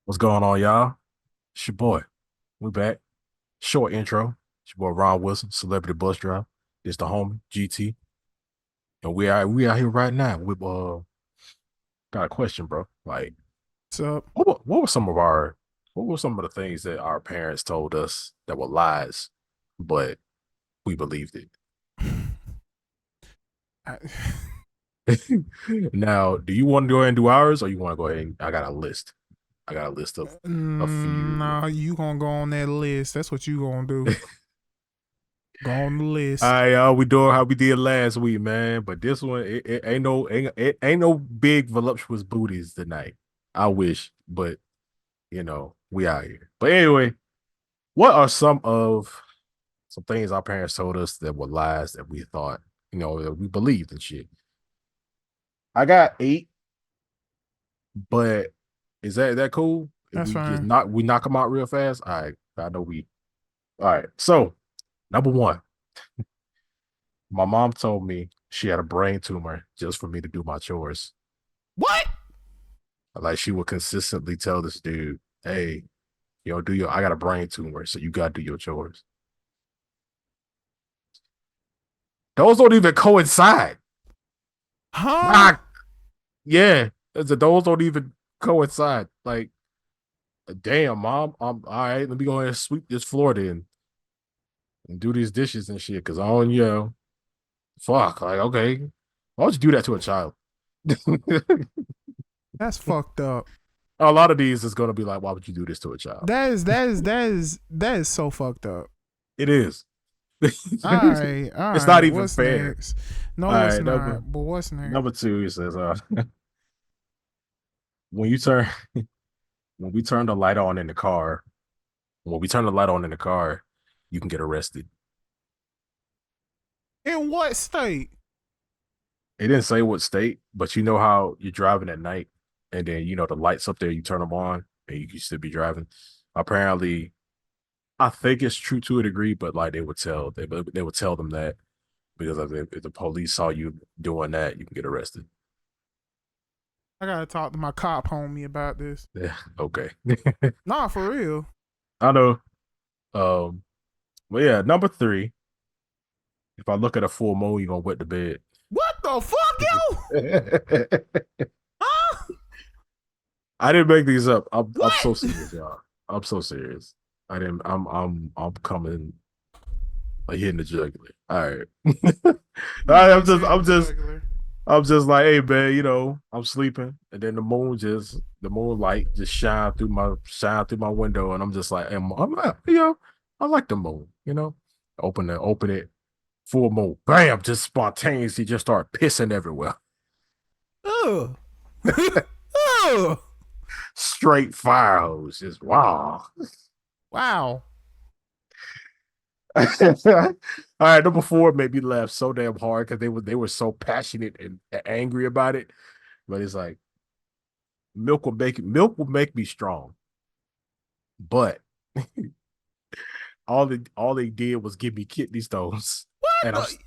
What's going on, y'all? It's your boy. We back. Short intro. It's your boy Ron Wilson, celebrity bus driver. It's the homie GT, and we out here right now. We got a question, bro. Like, What's up? what were some of our what were some of the things that our parents told us that were lies, but we believed it? I, Now, do you want to go ahead and do ours, or you want to go ahead and I got a list. I got a list of a few. nah, you gonna go on that list. That's what you gonna do. Go on the All list. right, y'all, we doing how we did last week, man. But this one, it ain't no big voluptuous booties tonight. I wish, but we out here. But anyway, what are some things our parents told us that were lies that we thought, that we believed and shit? I got 8, but is that cool? If That's we just fine. knock them out real fast, all right. I know we. All right. So number one, my mom told me she had a brain tumor just for me to do my chores. What? Like she would consistently tell this dude, "Hey, do your I got a brain tumor, so you gotta do your chores." Those don't even coincide. Huh? Nah, yeah, those don't even coincide. Like, damn, mom, I'm all right. Let me go ahead and sweep this floor then and do these dishes and shit. Cause I don't, fuck. Like, okay, why would you do that to a child? That's fucked up. A lot of these is gonna be like, why would you do this to a child? That is so fucked up. It is. All It's right. not even What's fair. next? All No, it's right, not. But what's next? number two, it says, when you turn when we turn the light on in the car, when we turn the light on in the car, you can get arrested. In what state? It didn't say what state, but you know how you're driving at night, and then the lights up there, you turn them on, and you can still be driving. Apparently, I think it's true to a degree, but like they would tell them that because if the police saw you doing that, you can get arrested. I gotta talk to my cop homie about this. Yeah, okay. Nah, for real. I know. Um, but yeah, number three. If I look at a full moon, you're gonna wet the bed. What the fuck, yo? Huh? I didn't make these up. I'm What? so serious, y'all. I'm so serious. I didn't. I'm coming like hitting the jugular. All right. All right. Man said jugular. I'm just like, hey man, I'm sleeping, and then the moonlight just shine through my window, and I'm just like, I like the moon. Open it, full moon, bam, just spontaneously just start pissing everywhere. Ugh. Ugh. Straight fire hose, just wow. Wow. All right, number four made me laugh so damn hard because they were so passionate and angry about it. But it's like milk will make me strong, but all they did was give me kidney stones, What and the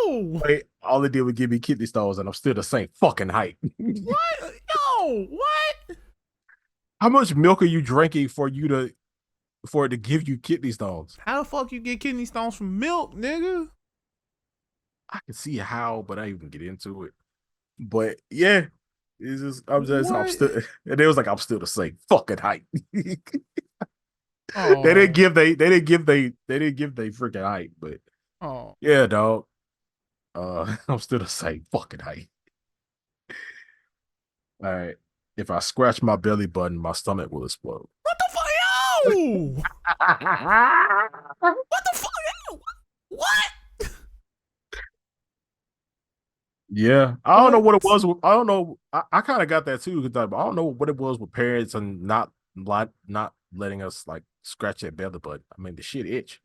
yo? all they did was give me kidney stones, and I'm still the same fucking height. What? Yo, what? How much milk are you drinking for it to give you kidney stones? How the fuck you get kidney stones from milk, nigga? I can see how, but I didn't even get into it. But yeah, I'm What? still, and it was like I'm still the same fucking height. Oh. They didn't give they freaking height, but Oh. yeah, dog. I'm still the same fucking height. All right. If I scratch my belly button, my stomach will explode. What the fuck? Yo! What the fuck? Yo? What? Yeah, I don't know what it What? was. I don't know. I kind of got that too. 'Cause I don't know what it was with parents and not letting us like scratch that belly button. I mean, the shit itch.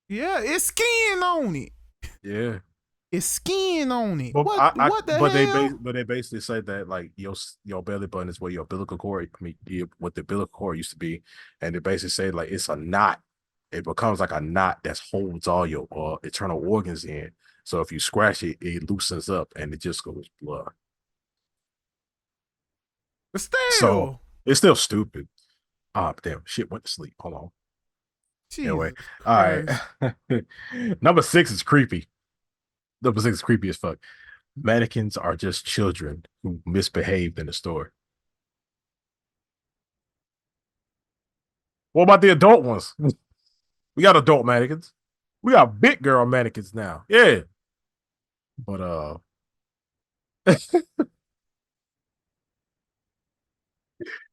Yeah, it's skin on it. Yeah, It's skin on it. but What the hell? but they basically said that like your belly button is where your umbilical cord, what the umbilical cord used to be, and they basically say like it's a knot. It becomes like a knot that holds all your internal organs in. So if you scratch it, it loosens up and it just goes blood. But So still. it's still stupid. Oh damn, shit went to sleep. Hold on. Anyway, Jesus all right. Christ. Number six is creepy. Number six is creepy as fuck. Mannequins are just children who misbehaved in the store. What about the adult ones? We got adult mannequins. We got big girl mannequins now. Yeah. But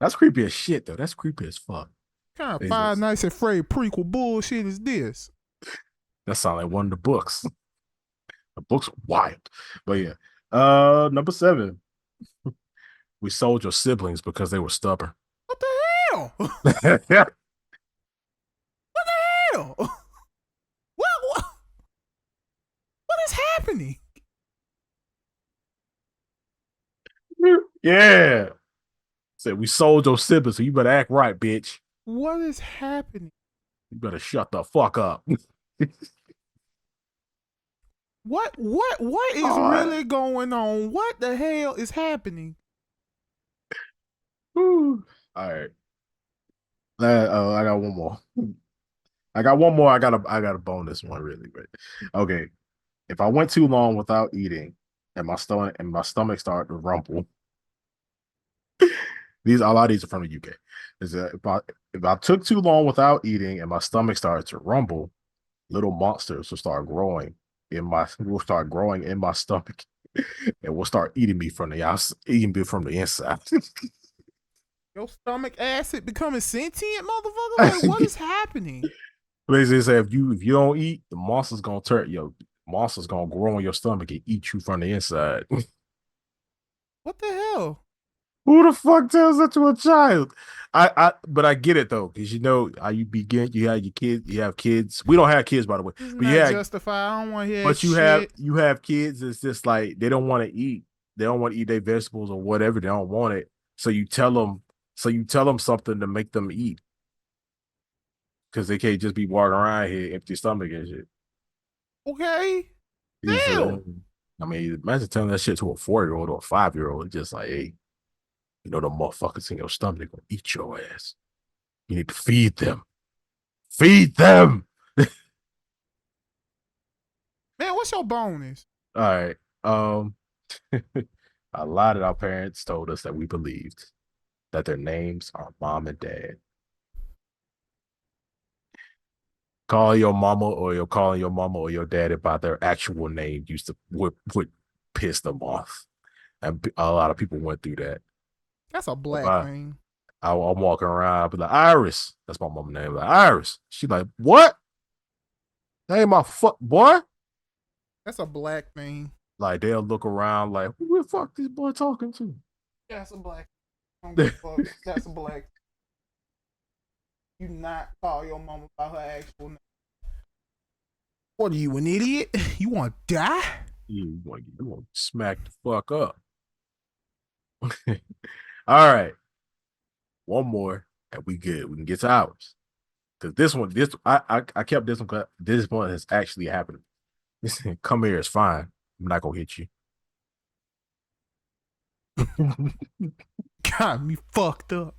that's creepy as shit though. That's creepy as fuck. Kind of Five Nights at Freddy prequel bullshit is this? That sounds like one of the books. The book's wild. But yeah. Number seven. We sold your siblings because they were stubborn. What the hell? What Yeah. the hell? What, what is happening? Yeah. Said we sold your siblings, so you better act right, bitch. What is happening? You better shut the fuck up. What is All really going on? What the hell is happening? right. I got one more. I got one more. I got a bonus one really, but okay. If I went too long without eating and my stomach started to rumble, these a lot of these are from the UK. Is that if I took too long without eating and my stomach started to rumble, little monsters will start growing in my stomach and will start eating me from the outside, eating me from the inside. Your stomach acid becoming sentient, motherfucker? Like, what is happening? Basically, say if you don't eat, the monster's gonna grow in your stomach and eat you from the inside. What the hell? Who the fuck tells that to a child? But I get it though, because you have your kids, you have kids. We don't have kids, by the way, This is but not justified. I don't want to hear that shit. you have kids. It's just like they don't want to eat. They don't want to eat their vegetables or whatever. They don't want it. So you tell them something to make them eat because they can't just be walking around here empty stomach and shit. Okay. It's, Damn. I mean, imagine telling that shit to a 4-year-old or a 5-year-old. It's just like, hey, you know, the motherfuckers in your stomach, they're gonna eat your ass. You need to feed them. Feed them. Man, what's your bonus? All right. Um, a lot of our parents told us that we believed that their names are mom and dad. Calling your mama or your daddy by their actual name would piss them off. And a lot of people went through that. That's a If black thing. I'm walking around, I'll be like, Iris. That's my mom's name. Like, Iris. She like, what? That ain't my fuck boy. That's a black thing. Like they'll look around like, who the fuck this boy talking to? That's a black. I don't give a fuck. That's a black. You not call your mama by her actual name. What are you, an idiot? You want to die? You want to smack the fuck up. All right. One more and we good. We can get to ours. Because I kept this one because this one has actually happened. Come here, it's fine. I'm not gonna hit you. Got me fucked up.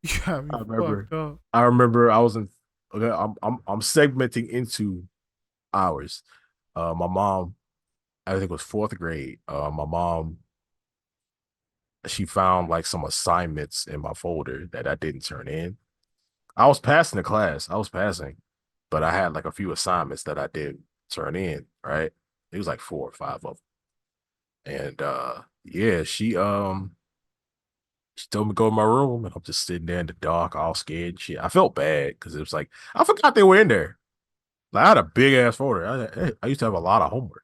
You got me fucked up. I remember I was in okay, I'm segmenting into hours. My mom, I think it was fourth grade. My mom, she found like some assignments in my folder that I didn't turn in. I was passing the class. I was passing, but I had like a few assignments that I didn't turn in, right? It was like 4 or 5 of them. And yeah, she told me to go to my room and I'm just sitting there in the dark, all scared and shit. I felt bad because it was like I forgot they were in there. Like, I had a big ass folder. I used to have a lot of homework.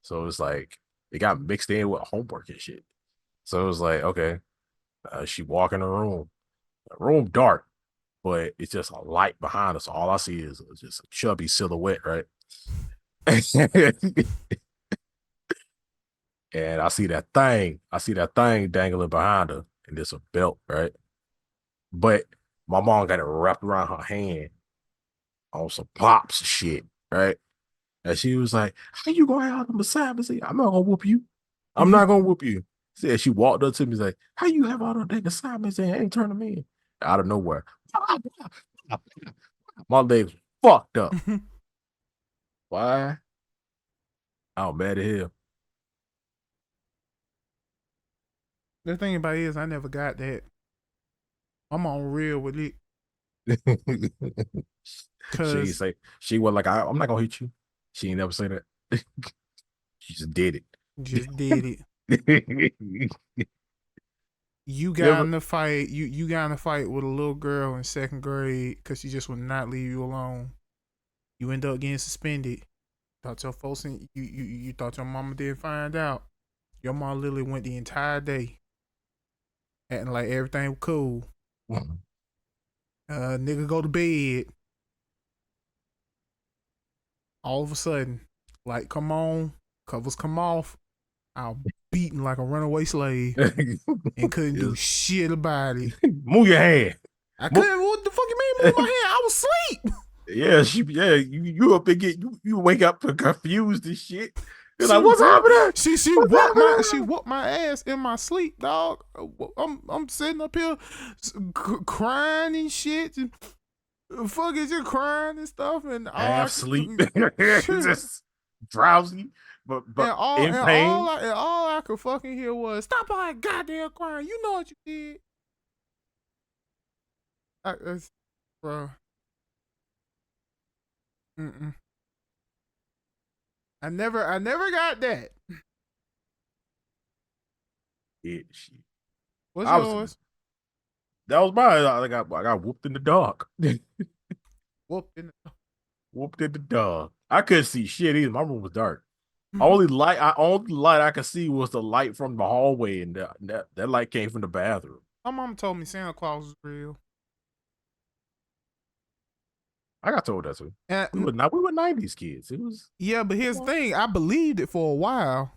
So it was like it got mixed in with homework and shit. So it was like, okay, she walk in the room. The room dark, but it's just a light behind us. All I see is just a chubby silhouette, right? And I see that thing. I see that thing dangling behind her, and it's a belt, right? But my mom got it wrapped around her hand on some pops shit, right? And she was like, "How you going out on the side and say I'm not gonna whoop you? I'm not gonna whoop you." Said she walked up to me, like, "How you have all the dang assignments and ain't turning me in?" Out of nowhere, my legs fucked up. Why? I'm mad at him. The thing about it is, I never got that. I'm on real with it. She ain't Cause say she was like, I'm not gonna hit you. She ain't never say that. She just did just did it. it. You got Never. in the fight. You got in a fight with a little girl in second grade because she just would not leave you alone. You end up getting suspended. Thought your folks you thought your mama didn't find out. Your mom literally went the entire day acting like everything was cool. Nigga go to bed. All of a sudden, like come on, covers come off. I'm beaten like a runaway slave and couldn't do Yes. shit about it. Move your hand. I Move. couldn't. What the fuck you mean move my hand? I was asleep. Yeah, you up and get you wake up confused and shit. You're She like, what's whooped. happening? She What's whooped my ass in my sleep, dog. I'm sitting up here crying and shit. And fucking just crying and stuff, and half sleep, just drowsy, but in pain. and all I could fucking hear was stop all that goddamn crying. You know what you did, bro. Mm-mm. I never got that. Yeah, shit. What's I was in, yours? that was mine. I got whooped in the dark. Whooped in. Whooped in the dark. I couldn't see shit either. My room was dark. The- Only light I could see was the light from the hallway, and that light came from the bathroom. My mom told me Santa Claus was real. I got told that too. And, We were 90s kids. It was. yeah, but here's the thing. I believed it for a while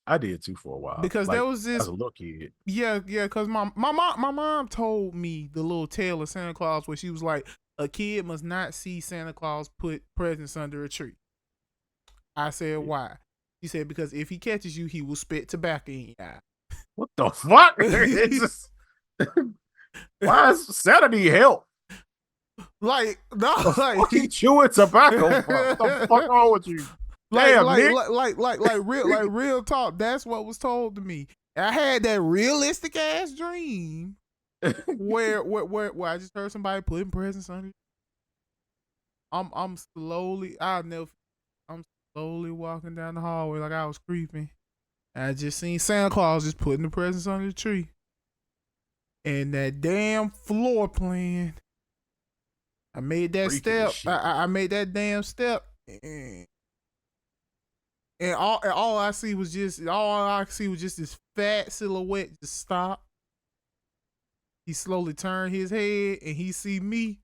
I did too for a while. because like, there was this. as a little kid. Yeah. Because my mom told me the little tale of Santa Claus where she was like, a kid must not see Santa Claus put presents under a tree. I said, why? She said, because if he catches you, he will spit tobacco in your eye. What the fuck? It's just, why is Saturday help? Like, no, like What you chewing tobacco from? What the fuck wrong with you? Damn, Nick. like real talk. That's what was told to me. I had that realistic ass dream where I just heard somebody putting presents under. I'm slowly walking down the hallway like I was creeping. I just seen Santa Claus just putting the presents under the tree. And that damn floor plan. I made that step. I made that damn step. And all I see was just this fat silhouette just stop. He slowly turned his head and he see me.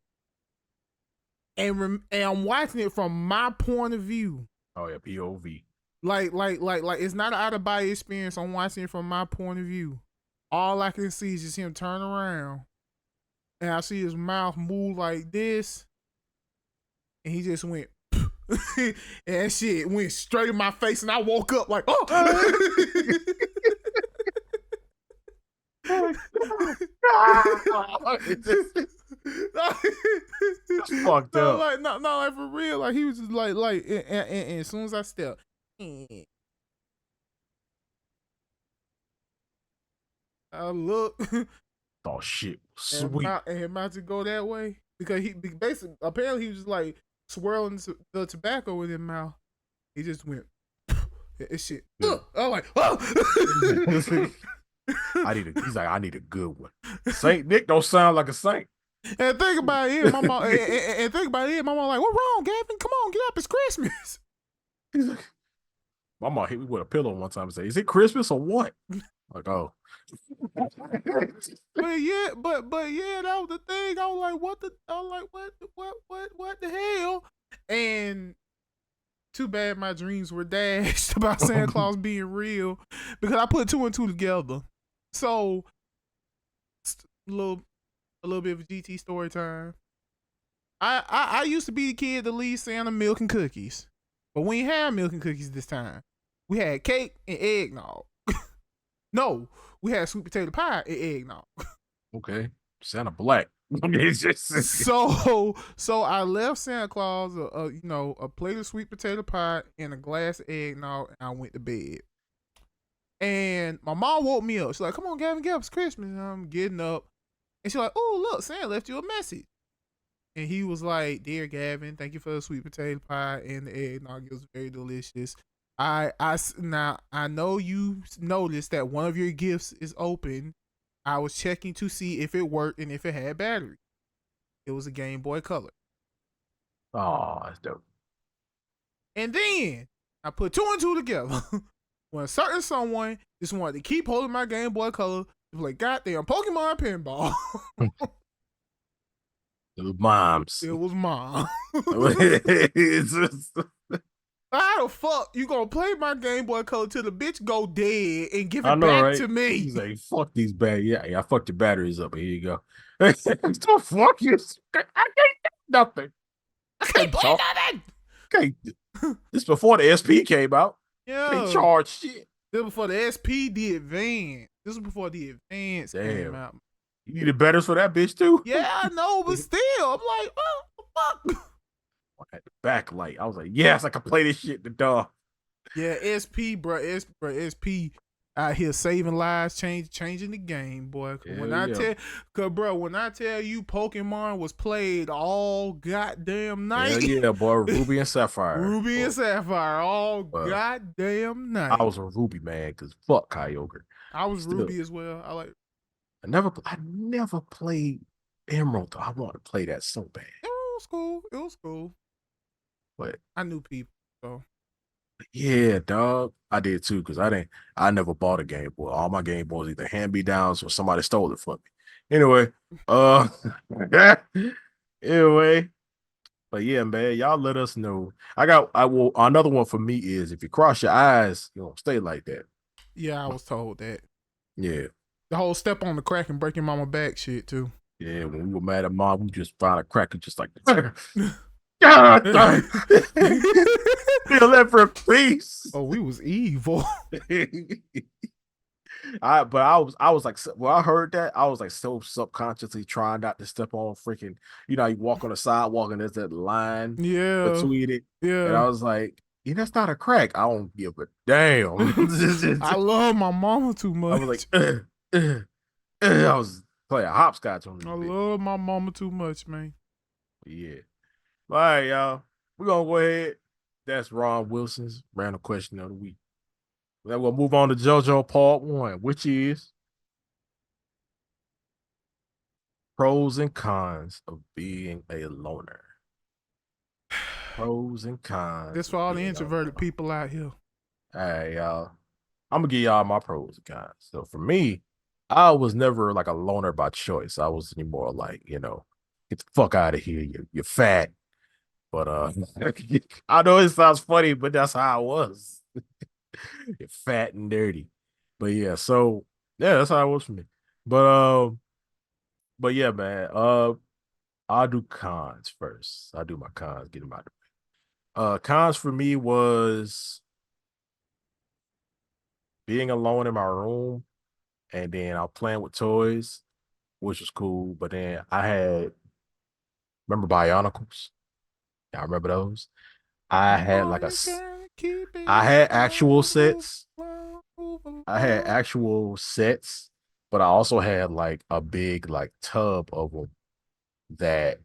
And I'm watching it from my point of view. Oh yeah, POV. Like it's not an out of body experience. I'm watching it from my point of view. All I can see is just him turn around, and I see his mouth move like this, and he just went, and that shit went straight in my face, and I woke up like, oh. That's fucked up. Like like for real. Like he was just like, and as soon as I stepped, I look. Oh shit, and sweet. him about to go that way because he basically apparently he was just like swirling the tobacco with his mouth. He just went. It's shit. I'm like, oh. He's like, I need a good one. Saint Nick don't sound like a saint. And think about it, my mom. And think about it, my mom like, what wrong, Gavin? Come on, get up! It's Christmas. He's like, my mom hit me with a pillow one time and said, "Is it Christmas or what?" Like, oh. But yeah, that was the thing. I was like, what the hell? And too bad my dreams were dashed about Santa Claus being real because I put 2 and 2 together. So a little bit of a GT story time. I used to be the kid that leaves Santa milk and cookies, but we ain't had milk and cookies this time. We had cake and eggnog. No, we had sweet potato pie and eggnog. Okay. Santa Black. It's just So I left Santa Claus a plate of sweet potato pie and a glass of eggnog, and I went to bed. And my mom woke me up. She's like, "Come on, Gavin, get up. It's Christmas." And I'm getting up, and she's like, "Oh, look, Santa left you a message." And he was like, "Dear Gavin, thank you for the sweet potato pie and the eggnog. It was very delicious. Now I know you noticed that one of your gifts is open. I was checking to see if it worked and if it had battery. It was a Game Boy Color. oh, that's dope. And then I put two and two together. When a certain someone just wanted to keep holding my Game Boy Color to play goddamn Pokemon pinball. The moms. It was mom. It's just- How the fuck you gonna play my Game Boy Color till the bitch go dead and give I it know, back right? to me? He's like, fuck these batteries. Yeah, I fucked your batteries up. Here you go. So fuck you. I can't do nothing. I can't play Char- nothing. Can't. This before the SP came out. Can't Yeah. charge shit. This was before the SP, the Advance. This was before the Advance came Damn. out. You needed batteries for that bitch too? Yeah, I know, but still, I'm like, what the fuck? I had the backlight. I was like, yes, I can play this shit in the dark. Yeah, SP, bro, SP out here saving lives, changing the game, boy. When I tell you Pokemon was played all goddamn night. Yeah, boy, Ruby and Sapphire. Ruby and Sapphire all Boy. goddamn night. I was a Ruby man because fuck Kyogre. I was still- Ruby as well. I never played Emerald. I want to play that so bad. It was cool. It was cool. But I knew people, so yeah, dog. I did too, because I never bought a Game Boy. All my Game Boys either hand me downs or somebody stole it from me. Anyway, anyway. But yeah, man, y'all let us know. Another one for me is if you cross your eyes, you don't stay like that. yeah, I was told that. Yeah. The whole step on the crack and break your mama back shit too. Yeah, when we were mad at mom, we just found a cracker just like God dang. Feel that for peace. Oh, we was evil. I was like, when I heard that, I was like so subconsciously trying not to step on freaking, you walk on the sidewalk and there's that line Yeah. between it. Yeah. And I was like, yeah, that's not a crack. I don't give a damn. I love my mama too much. I was like, I was playing hopscotch on I this bitch. love my mama too much, man. Yeah. All right, y'all. We're gonna go ahead. That's Ron Wilson's random question of the week. Then we'll move on to JoJo Part 1, which is pros and cons of being a loner. Pros and cons. That's for all the introverted people out here. All right, y'all. I'm gonna give y'all my pros and cons. So for me, I was never like a loner by choice. I was more like, get the fuck out of here. You're fat. But I know it sounds funny, but that's how I was. You're fat and dirty. But yeah, so yeah, that's how it was for me. But yeah, man. I'll do cons first. I'll do my cons, get them out of the way. Cons for me was being alone in my room, and then I was playing with toys, which was cool. But then remember Bionicles? I remember those. I had actual sets. I had actual sets, but I also had like a big like tub of them that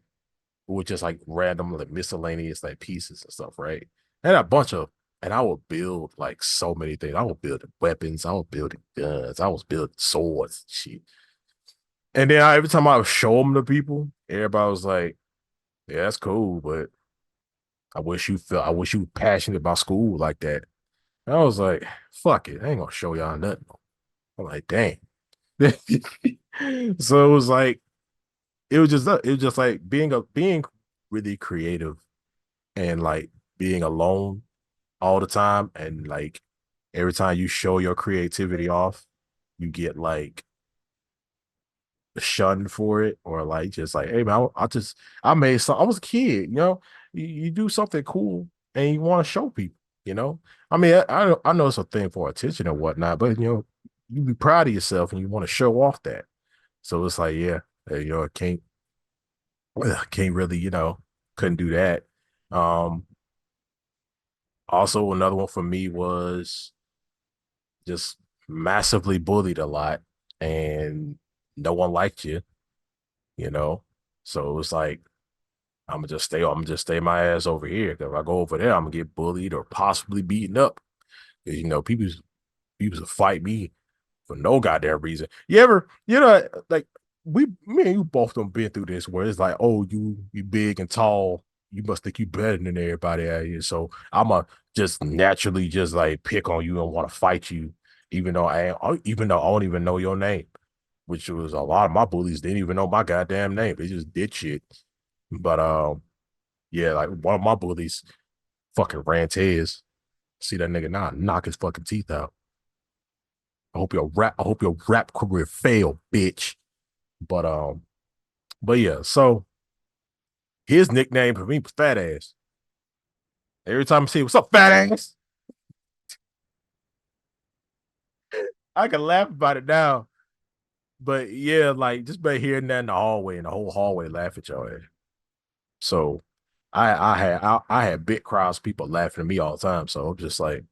were just like random like miscellaneous like pieces and stuff, right? And a bunch of, and I would build like so many things. I was building weapons, I was building guns, I was building swords and shit. And then every time I would show them to people, everybody was like, "Yeah, that's cool, but I wish you were passionate about school like that." And I was like, fuck it. I ain't gonna show y'all nothing. I'm like, dang. So it was just like being really creative and like being alone all the time. And like every time you show your creativity off, you get like shunned for it, or like just like, hey man, I made something. I was a kid, you do something cool and you want to show people, I mean, I know it's a thing for attention and whatnot, but you be proud of yourself and you want to show off that. So it's like, yeah, I can't really, couldn't do that. Um, Also another one for me was just massively bullied a lot and no one liked you, you know. So it was like I'm gonna just stay my ass over here. 'Cause if I go over there, I'm gonna get bullied or possibly beaten up. 'Cause, people will fight me for no goddamn reason. You ever, like me and you both done been through this where it's like, oh, you big and tall, you must think you better than everybody out here. So I'ma just naturally just like pick on you and want to fight you, even though I don't even know your name, which was a lot of my bullies didn't even know my goddamn name. They just did shit. But yeah, like one of my bullies fucking ran to his. See that nigga now, knock his fucking teeth out. I hope your rap career failed, bitch. But but yeah, so his nickname for me was Fat Ass. Every time I see what's up, fat ass, I can laugh about it now. But yeah, like just by hearing that in the hallway and the whole hallway laugh at your ass. So I had big crowds of people laughing at me all the time. So I'm just like,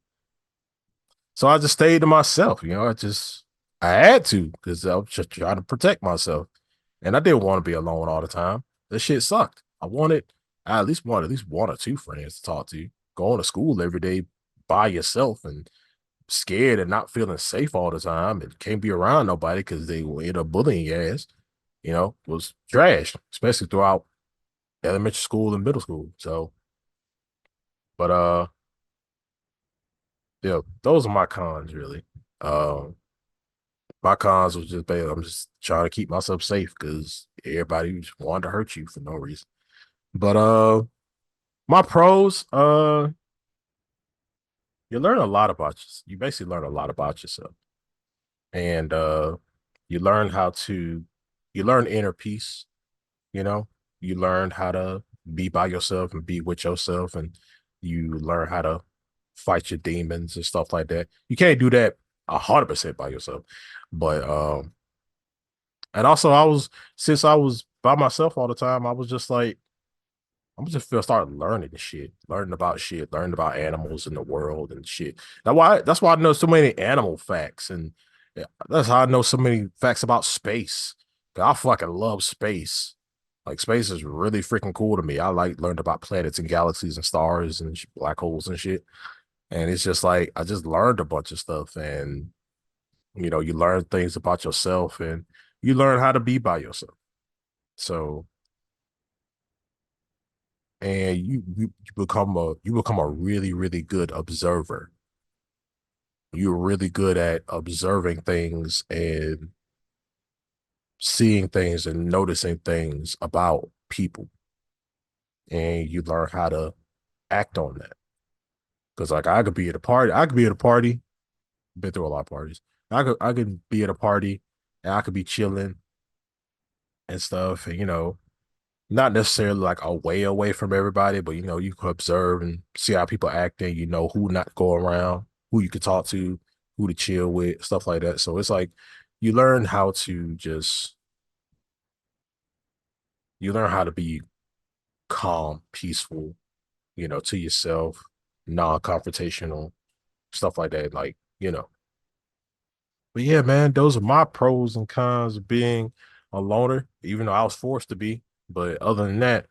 so I just stayed to myself, I had to because I was just trying to protect myself. And I didn't want to be alone all the time. This shit sucked. I at least one or two friends to talk to. Going to school every day by yourself and scared and not feeling safe all the time and can't be around nobody because they will end up bullying your ass, was trash, especially throughout elementary school and middle school. So, but yeah, those are my cons really. Um, my cons was just I'm just trying to keep myself safe because everybody just wanted to hurt you for no reason. But my pros, you learn a lot about you basically learn a lot about yourself. And you learn how to you learn inner peace, you know. You learn how to be by yourself and be with yourself and you learn how to fight your demons and stuff like that. You can't do that 100% by yourself. But and also since I was by myself all the time, I was just like I'm just feel start learning shit, learning about animals in the world and shit. That's why I know so many animal facts, and yeah, that's how I know so many facts about space. 'Cause I fucking love space. Like space is really freaking cool to me. I like learned about planets and galaxies and stars and black holes and shit. And it's just like I just learned a bunch of stuff, and you learn things about yourself, and you learn how to be by yourself. So and you become a really really good observer. You're really good at observing things and seeing things and noticing things about people, and you learn how to act on that. Because like I could be at a party, been through a lot of parties. I could be at a party and I could be chilling and stuff, and not necessarily like away from everybody, but you can observe and see how people acting. You know who not to go around, who you could talk to, who to chill with, stuff like that. So it's like you learn how to just you learn how to be calm, peaceful, to yourself, non-confrontational, stuff like that. But yeah, man, those are my pros and cons of being a loner, even though I was forced to be. But other than that,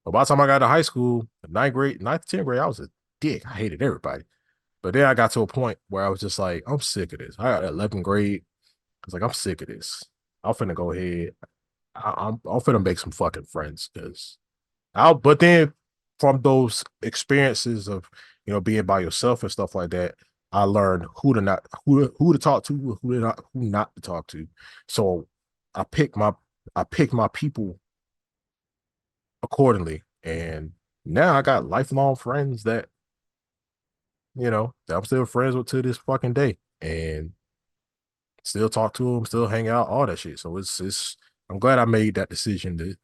but by the time I got to high school, ninth, 10th grade, I was a dick. I hated everybody. But then I got to a point where I was just like, I'm sick of this. I got 11th grade. I was like, I'm sick of this. I'm finna go ahead. I'm finna make some fucking friends but then from those experiences of, being by yourself and stuff like that, I learned who to talk to, who not to talk to. So I picked my, I picked my people accordingly. And now I got lifelong friends that I'm still friends with to this fucking day, and still talk to them, still hang out, all that shit. So I'm glad I made that decision to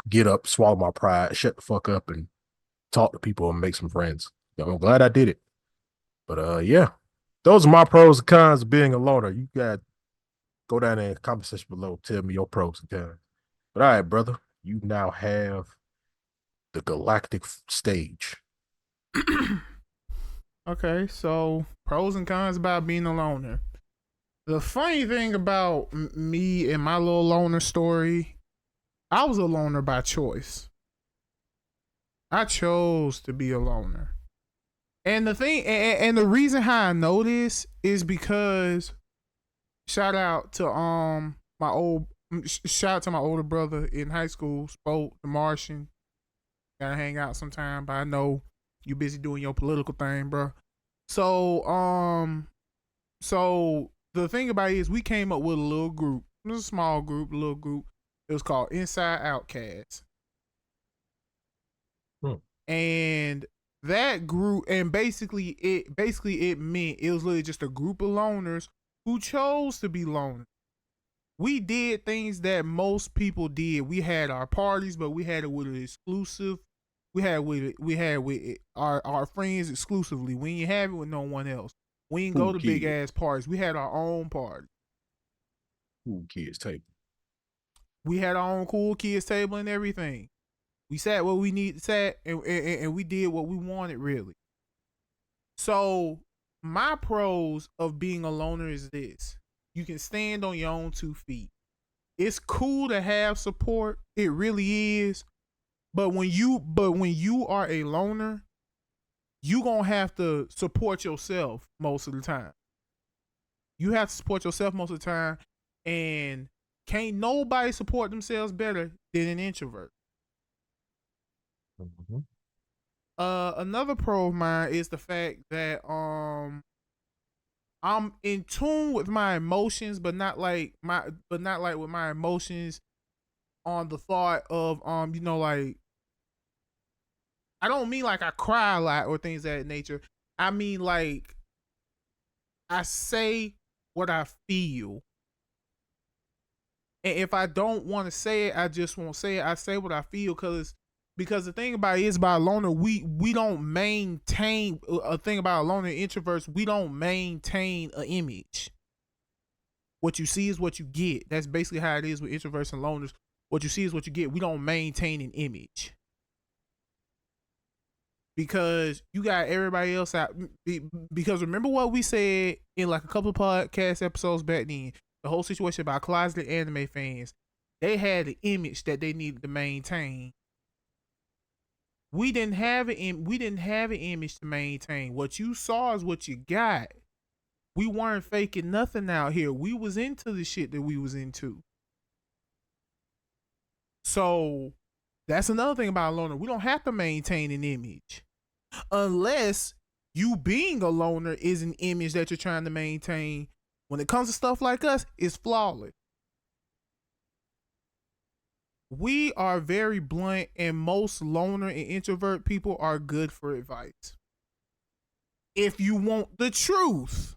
get up, swallow my pride, shut the fuck up, and talk to people and make some friends. I'm glad I did it. But yeah. those are my pros and cons of being a loner. You got go down there in the comment section below. Tell me your pros and cons. But all right, brother, you now have the galactic stage. Okay, so pros and cons about being a loner. The funny thing about me and my little loner story, I was a loner by choice. I chose to be a loner. And the thing, and the reason how I know this is because shout out to my old shout out to my older brother in high school, Spoke the Martian. Gotta hang out sometime, but I know you busy doing your political thing, bro. So so the thing about it is we came up with a little group. It was a small group, a little group. It was called Inside Outcasts. Hmm. And that group, and basically it meant it was literally just a group of loners who chose to be loners. We did things that most people did. We had our parties, but we had it with an exclusive. We had with our friends exclusively. We didn't have it with no one else. We didn't go Cool to big kid. ass parties. We had our own party. Cool kids table. We had our own cool kids table and everything. We sat where we needed to sat, and we did what we wanted really. So my pros of being a loner is this: you can stand on your own 2 feet. It's cool to have support. It really is. But when you are a loner, you gonna have to support yourself most of the time. You have to support yourself most of the time, and can't nobody support themselves better than an introvert. Mm-hmm. Another pro of mine is the fact that I'm in tune with my emotions, but not like with my emotions on the thought of like I don't mean like I cry a lot or things of that nature. I mean like I say what I feel. And if I don't want to say it, I just won't say it. I say what I feel because the thing about it is about a loner, we don't maintain a thing about a loner introverts, we don't maintain an image. What you see is what you get. That's basically how it is with introverts and loners. What you see is what you get. We don't maintain an image. Because you got everybody else out. Because remember what we said in like a couple of podcast episodes back then, the whole situation about closeted anime fans. They had an image that they needed to maintain. We didn't have an image to maintain. What you saw is what you got. We weren't faking nothing out here. We was into the shit that we was into. So that's another thing about a loner. We don't have to maintain an image. Unless you being a loner is an image that you're trying to maintain. When it comes to stuff like us, it's flawless. We are very blunt, and most loner and introvert people are good for advice. If you want the truth.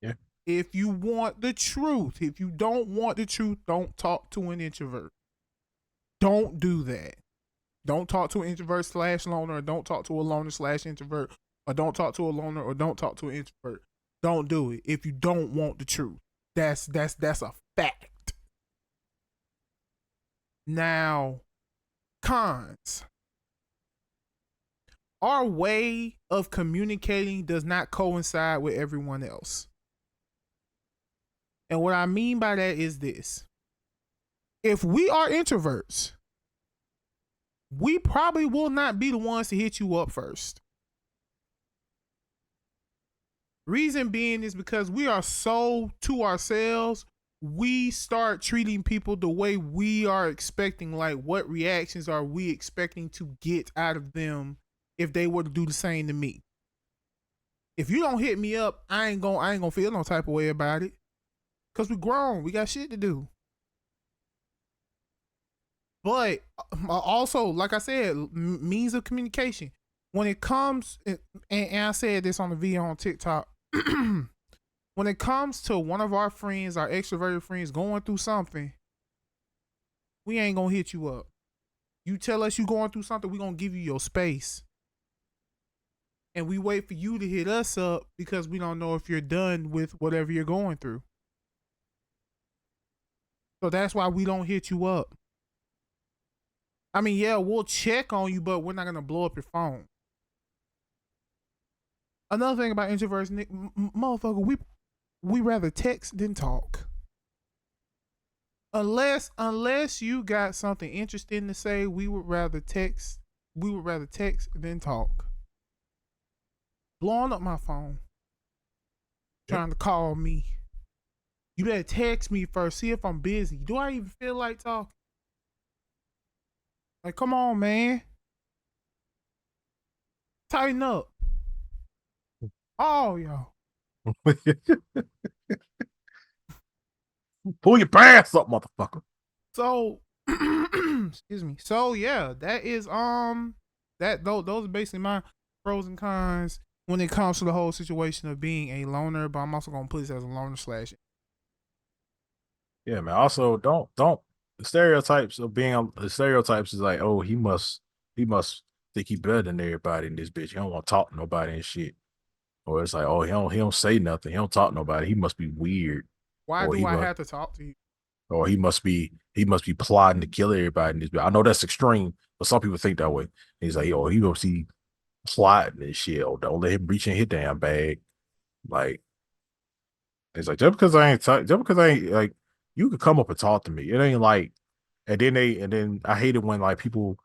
Yeah. If you want the truth. If you don't want the truth, don't talk to an introvert. Don't do that. Don't talk to an introvert slash loner, or don't talk to a loner slash introvert, or don't talk to a loner, or don't talk to an introvert. Don't do it if you don't want the truth. That's a fact. Now, cons. Our way of communicating does not coincide with everyone else. And what I mean by that is this. If we are introverts, we probably will not be the ones to hit you up first. Reason being is because we are so to ourselves, we start treating people the way we are expecting. Like, what reactions are we expecting to get out of them if they were to do the same to me? If you don't hit me up, I ain't gonna feel no type of way about it. Cause we grown, we got shit to do. But also, like I said, means of communication. When it comes, and I said this on the video on TikTok, when it comes to one of our friends, our extroverted friends, going through something, we ain't gonna hit you up. You tell us you going through something, we gonna give you your space. and we wait for you to hit us up because we don't know if you're done with whatever you're going through. So that's why we don't hit you up. I mean, yeah, we'll check on you, but we're not gonna blow up your phone. Another thing about introverts, Nick, motherfucker, we rather text than talk. Unless you got something interesting to say, we would rather text. We would rather text than talk. Blowing up my phone, Yep. trying to call me. You better text me first. See if I'm busy. Do I even feel like talking? Like, come on, man. Tighten up. Oh, yo. Pull your pants up, motherfucker. So, excuse me. So yeah, that is those are basically my pros and cons when it comes to the whole situation of being a loner. But I'm also gonna put this as a loner slash. Yeah, man. Also, don't the stereotypes of being the stereotypes is like, oh, he must think he better than everybody in this bitch. He don't want to talk to nobody and shit. Or it's like, oh, he don't say nothing. He don't talk to nobody. He must be weird. Why Or do he I must have to talk to you? or he must be plotting to kill everybody in this bitch. I know that's extreme, but some people think that way. He's like, oh, he must be plotting and shit. Oh, don't let him reach in his damn bag. Like, it's like just because I ain't like you could come up and talk to me. It ain't like and then I hate it when like people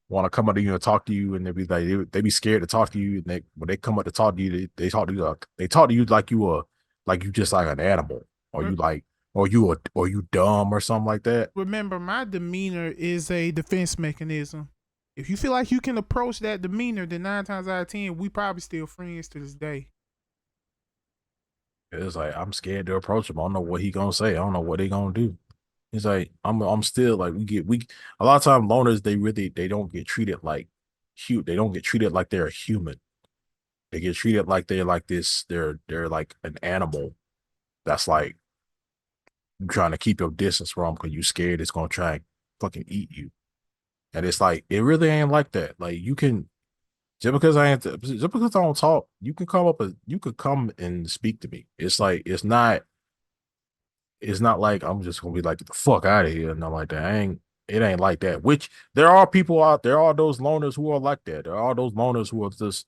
want to come up to you and talk to you and they be like they be scared to talk to you and they when they come up to talk to you they talk to you like they talk to you like you just like an animal or Re- you like or you dumb or something like that. Remember, my demeanor is a defense mechanism. If you feel like you can approach that demeanor, then 9 times out of 10, we probably still friends to this day. It's like I'm scared to approach him. I don't know what he gonna say. I don't know what they gonna do. It's like I'm still like we a lot of times loners they don't get treated like cute. They don't get treated like they're a human. They get treated like they're like this. They're like an animal that's like you trying to keep your distance from because you scared it's gonna try and fucking eat you. And it's like it really ain't like that. Like you can just because I don't talk, you can you could come and speak to me. It's like it's not like I'm just gonna be like get the fuck out of here and not like that. It ain't like that. Which there are people out there are those loners who are like that. There are those loners who are just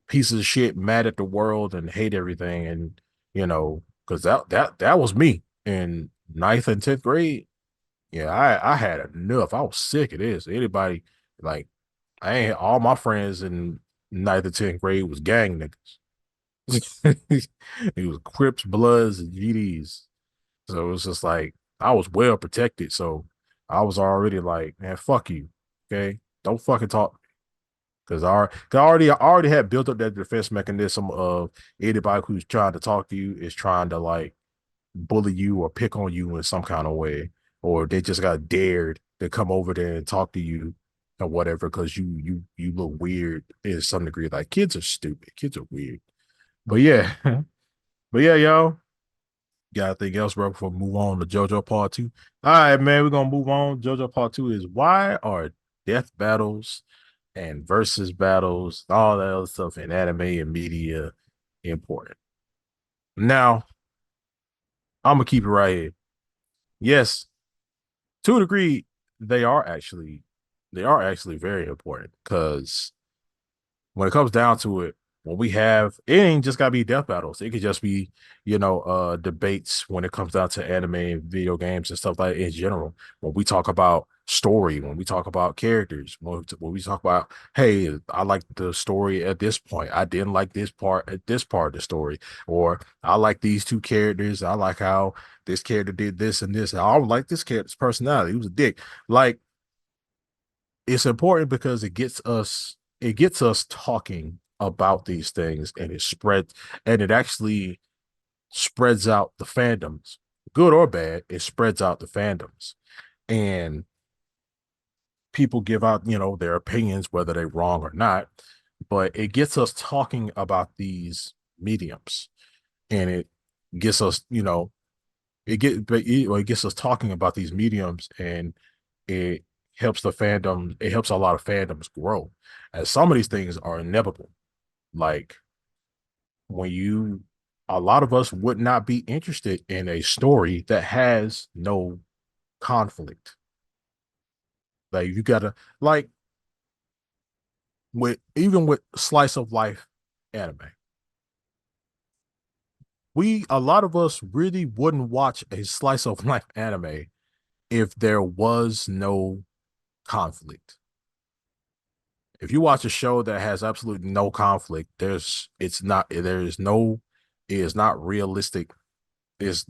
pieces of shit, mad at the world and hate everything. And because that was me in ninth and 10th grade. Yeah, I had enough. I was sick of this. Anybody like I ain't all my friends in ninth and 10th grade was gang niggas. It was Crips, Bloods, and GDs. So it was just like I was well protected. So I was already like, man, fuck you. Okay. Don't fucking talk. Cause I already had built up that defense mechanism of anybody who's trying to talk to you is trying to like bully you or pick on you in some kind of way, or they just got dared to come over there and talk to you or whatever because you look weird in some degree. Like kids are stupid, kids are weird. But yeah, but yeah, y'all. Got anything else, bro, before we move on to JoJo Part 2? All right, man, we're gonna move on. JoJo Part 2 is why are death battles and versus battles, all that other stuff in anime and media important? Now, I'm gonna keep it right here. Yes, to a degree, they are actually they are actually very important because when it comes down to it, when we have it ain't just gotta be death battles. It could just be, debates when it comes down to anime and video games and stuff like that in general. When we talk about story, when we talk about characters, when we talk about, hey, I like the story at this point. I didn't like this part at this part of the story, or I like these two characters. I like how this character did this and this. I don't like this character's personality. He was a dick. Like it's important because it gets us talking about these things and it actually spreads out the fandoms, good or bad. It spreads out the fandoms and people give out their opinions whether they're wrong or not, but it gets us talking about these mediums and it gets us it gets us talking about these mediums and it it helps a lot of fandoms grow. And some of these things are inevitable. Like when you, a lot of us would not be interested in a story that has no conflict. Like you gotta like with even with slice of life anime, we a lot of us really wouldn't watch a slice of life anime if there was no conflict. If you watch a show that has absolutely no conflict, it is not realistic. It's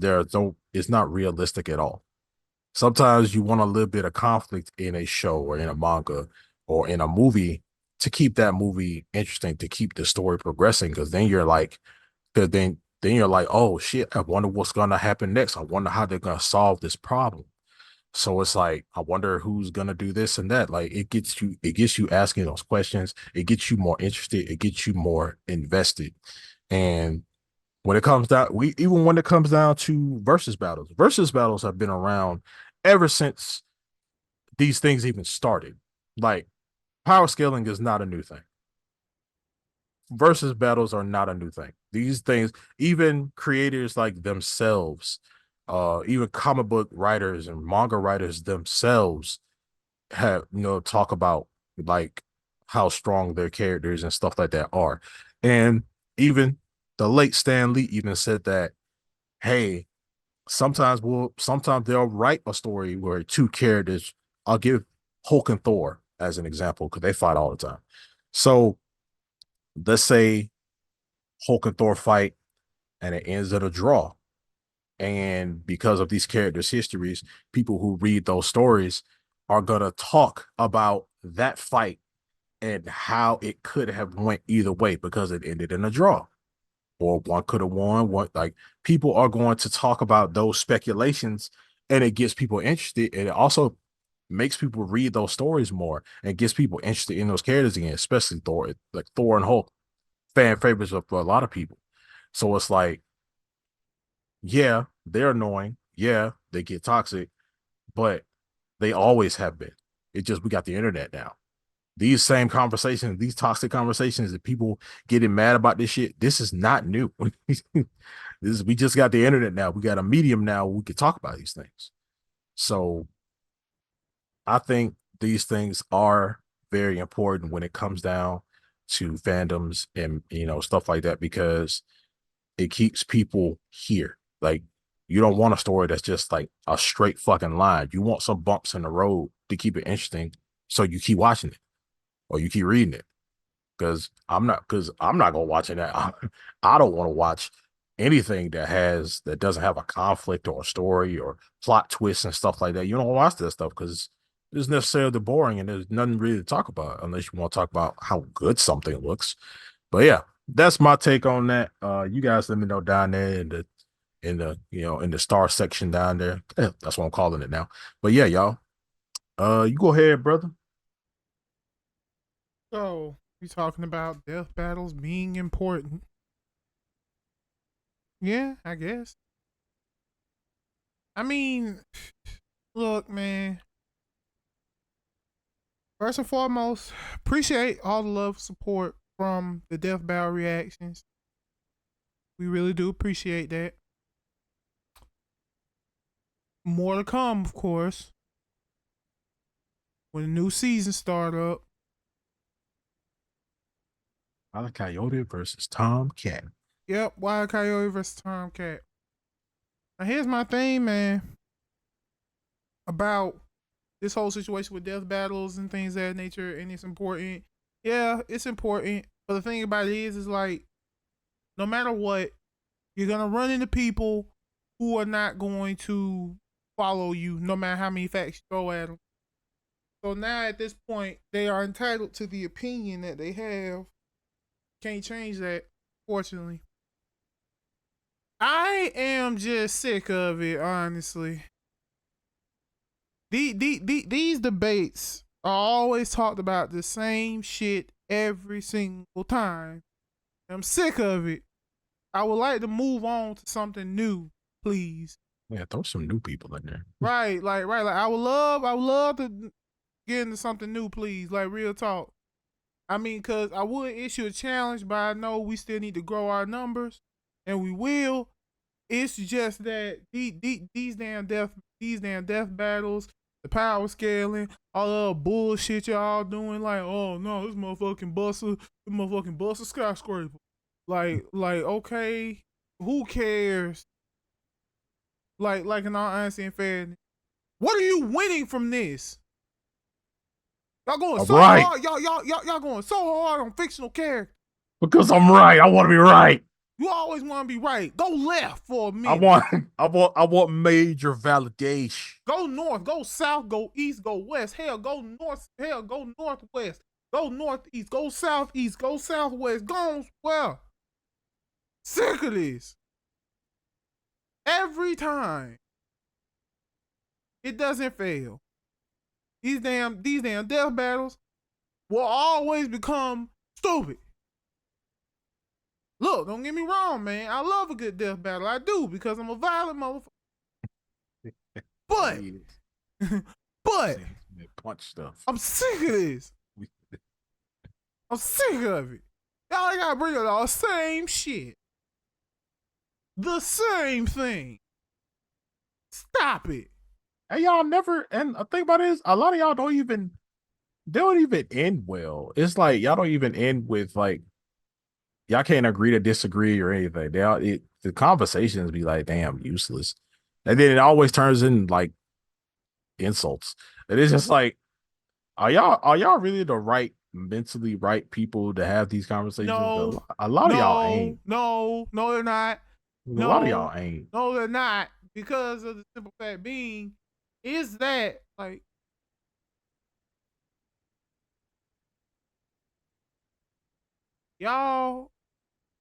not realistic at all. Sometimes you want a little bit of conflict in a show or in a manga or in a movie to keep that movie interesting, to keep the story progressing. Because then you're like, oh shit, I wonder what's gonna happen next. I wonder how they're gonna solve this problem. So it's like, I wonder who's gonna do this and that. Like it gets you asking those questions. It gets you more interested. It gets you more invested. And when it comes down, we even when it comes down to versus battles have been around ever since these things even started. Like power scaling is not a new thing. Versus battles are not a new thing. These things, even creators like themselves, even comic book writers and manga writers themselves have talk about like how strong their characters and stuff like that are. And even the late Stan Lee even said that, hey, sometimes they'll write a story where two characters, I'll give Hulk and Thor as an example because they fight all the time. So let's say Hulk and Thor fight and it ends in a draw. And because of these characters' histories, people who read those stories are gonna talk about that fight and how it could have went either way because it ended in a draw. Or one could have won. What like people are going to talk about those speculations and it gets people interested. And it also makes people read those stories more and gets people interested in those characters again, especially Thor, like Thor and Hulk, fan favorites of a lot of people. So it's like, yeah, they're annoying. Yeah, they get toxic, but they always have been. It just we got the internet now. These same conversations, these toxic conversations that people getting mad about this shit, this is not new. this is we just got the internet now. We got a medium now. We can talk about these things. So I think these things are very important when it comes down to fandoms and stuff like that because it keeps people here. Like you don't want a story that's just like a straight fucking line. You want some bumps in the road to keep it interesting, so you keep watching it or you keep reading it. Because I'm not gonna watch it. I don't want to watch anything that doesn't have a conflict or a story or plot twists and stuff like that. You don't watch that stuff because it's necessarily boring and there's nothing really to talk about unless you want to talk about how good something looks. But yeah, that's my take on that. You guys let me know down there in the star section down there. Yeah, that's what I'm calling it now. But yeah, y'all. You go ahead, brother. So we talking about death battles being important. Yeah, I guess. I mean, look, man. First and foremost, appreciate all the love, support from the death battle reactions. We really do appreciate that. More to come, of course, when the new season start up. Wile E. Coyote versus Tom Cat. Yep, Wild Coyote versus Tomcat. Now here's my thing, man, about this whole situation with death battles and things of that nature, and it's important. Yeah, it's important. But the thing about it is like, no matter what, you're gonna run into people who are not going to follow you, no matter how many facts you throw at them. So now at this point, they are entitled to the opinion that they have. Can't change that, fortunately. I am just sick of it, honestly. These debates are always talked about the same shit every single time. I'm sick of it. I would like to move on to something new, please. Yeah, throw some new people in there. Right. Like I would love to get into something new, please. Like real talk. I mean, because I would issue a challenge, but I know we still need to grow our numbers, and we will. It's just that these damn death battles, the power scaling, all the bullshit y'all doing. Like, oh no, this motherfucking buster skyscraper. Okay, who cares? Like in all honesty and fairness, what are you winning from this? Y'all going I'm so right hard. Y'all going so hard on fictional characters. because I'm right. I want to be right. You always want to be right. Go left for a I minute. want, I want major validation. Go north, go south, go east, go west. Hell, go north. Hell, go northwest. Go northeast. Go southeast. Go southwest. Go well. Sick of this. Every time, it doesn't fail. These damn death battles will always become stupid. Look, don't get me wrong, man. I love a good death battle. I do because I'm a violent motherfucker. But, but Punch stuff. I'm sick of this. I'm sick of it. Y'all gotta bring it all same shit. The same thing. Stop it. And y'all never. And the thing about it is, a lot of y'all they don't even end well. It's like y'all don't even end with like y'all can't agree to disagree or anything. The conversations be like damn useless, and then it always turns in like insults. And it's just like, are y'all really the right mentally right people to have these conversations? No, A lot of y'all ain't. no, they're not. A lot of y'all No, ain't. no, they're not. Because of the simple fact being, is that like y'all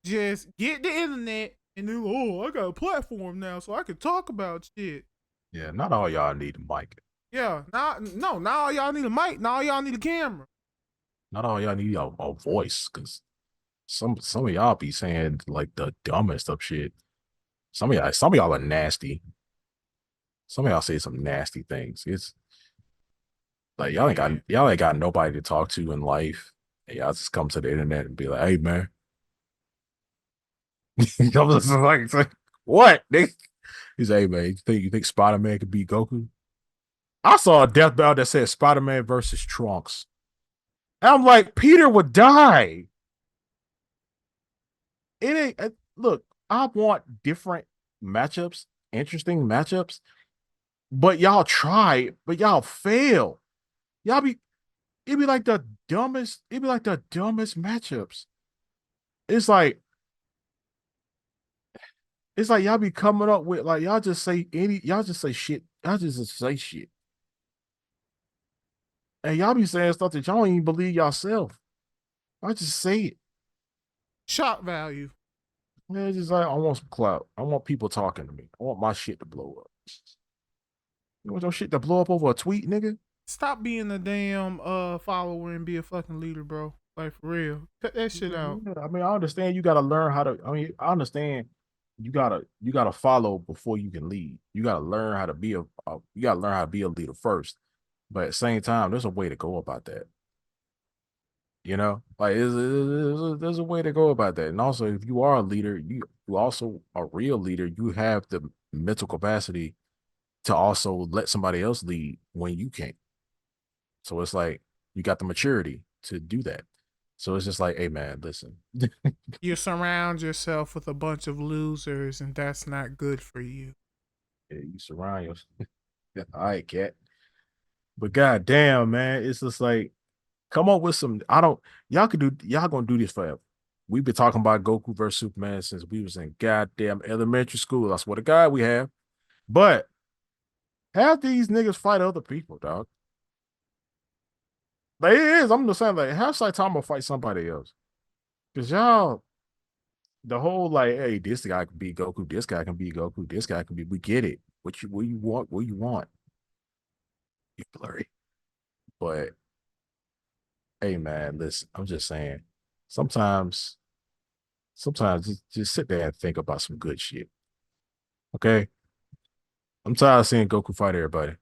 just get the internet and then oh, I got a platform now so I can talk about shit. Yeah, not all y'all need a mic. Yeah, now all y'all need a mic. Now all y'all need a camera. Not all y'all need a voice, because some of y'all be saying like the dumbest of shit. Some of y'all are nasty. Some of y'all say some nasty things. It's like y'all ain't got nobody to talk to in life. And y'all just come to the internet and be like, hey man. I'm just like what? He's like, hey man, you think Spider-Man could beat Goku? I saw a death battle that said Spider-Man versus Trunks. And I'm like, Peter would die. It ain't look, I want different matchups, interesting matchups, but y'all try, but y'all fail. Y'all be it'd be like the dumbest matchups. It's like it's like y'all be coming up with like y'all just say shit. Y'all just say shit. And y'all be saying stuff that y'all don't even believe yourself. I just say it. Shock value. Man, it's just like I want some clout. I want people talking to me. I want my shit to blow up. You want your shit to blow up over a tweet, nigga? Stop being a damn follower and be a fucking leader, bro. Like for real. Cut that shit out. Yeah, I mean, I understand you gotta learn how to. I mean, I understand you gotta follow before you can lead. You gotta learn how to be you gotta learn how to be a leader first. But at the same time, there's a way to go about that. You know, like there's a way to go about that. And also, if you are a leader, you also a real leader. You have the mental capacity to also let somebody else lead when you can't. So it's like you got the maturity to do that. So it's just like, hey man, listen. You surround yourself with a bunch of losers, and that's not good for you. Yeah, you surround yourself. All right, cat. But god damn, man, it's just like come up with some. I don't. Y'all gonna do this forever. We've been talking about Goku versus Superman since we was in goddamn elementary school. I swear to God, we have. But have these niggas fight other people, dog. Like it is. I'm just saying, like, have Saitama fight somebody else. Cause y'all, the whole like, hey, this guy can beat Goku, this guy can beat Goku, this guy can be. We get it. What you want? What you want? You blurry. But hey, man, listen. I'm just saying. Sometimes, sometimes just sit there and think about some good shit. Okay. I'm tired of seeing Goku fight everybody.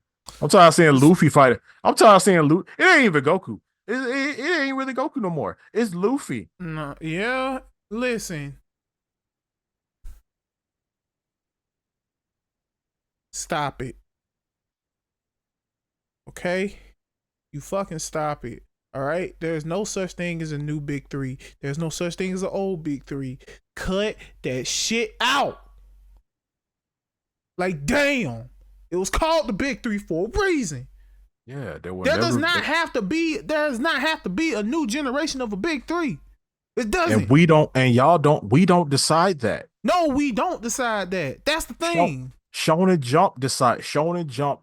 I'm tired of seeing Luffy fight. I'm tired of seeing Luffy. It ain't even Goku. It ain't really Goku no more. It's Luffy. No, yeah. Listen, stop it. Okay, you fucking stop it. All right. There's no such thing as a new big three. There's no such thing as an old big three. Cut that shit out. Like, damn. It was called the big three for a reason. Yeah, there will There does never. not have to be. There does not have to be a new generation of a big three. It doesn't. And we don't, and y'all don't. We don't decide that. No, we don't decide that. That's the thing. Shonen Jump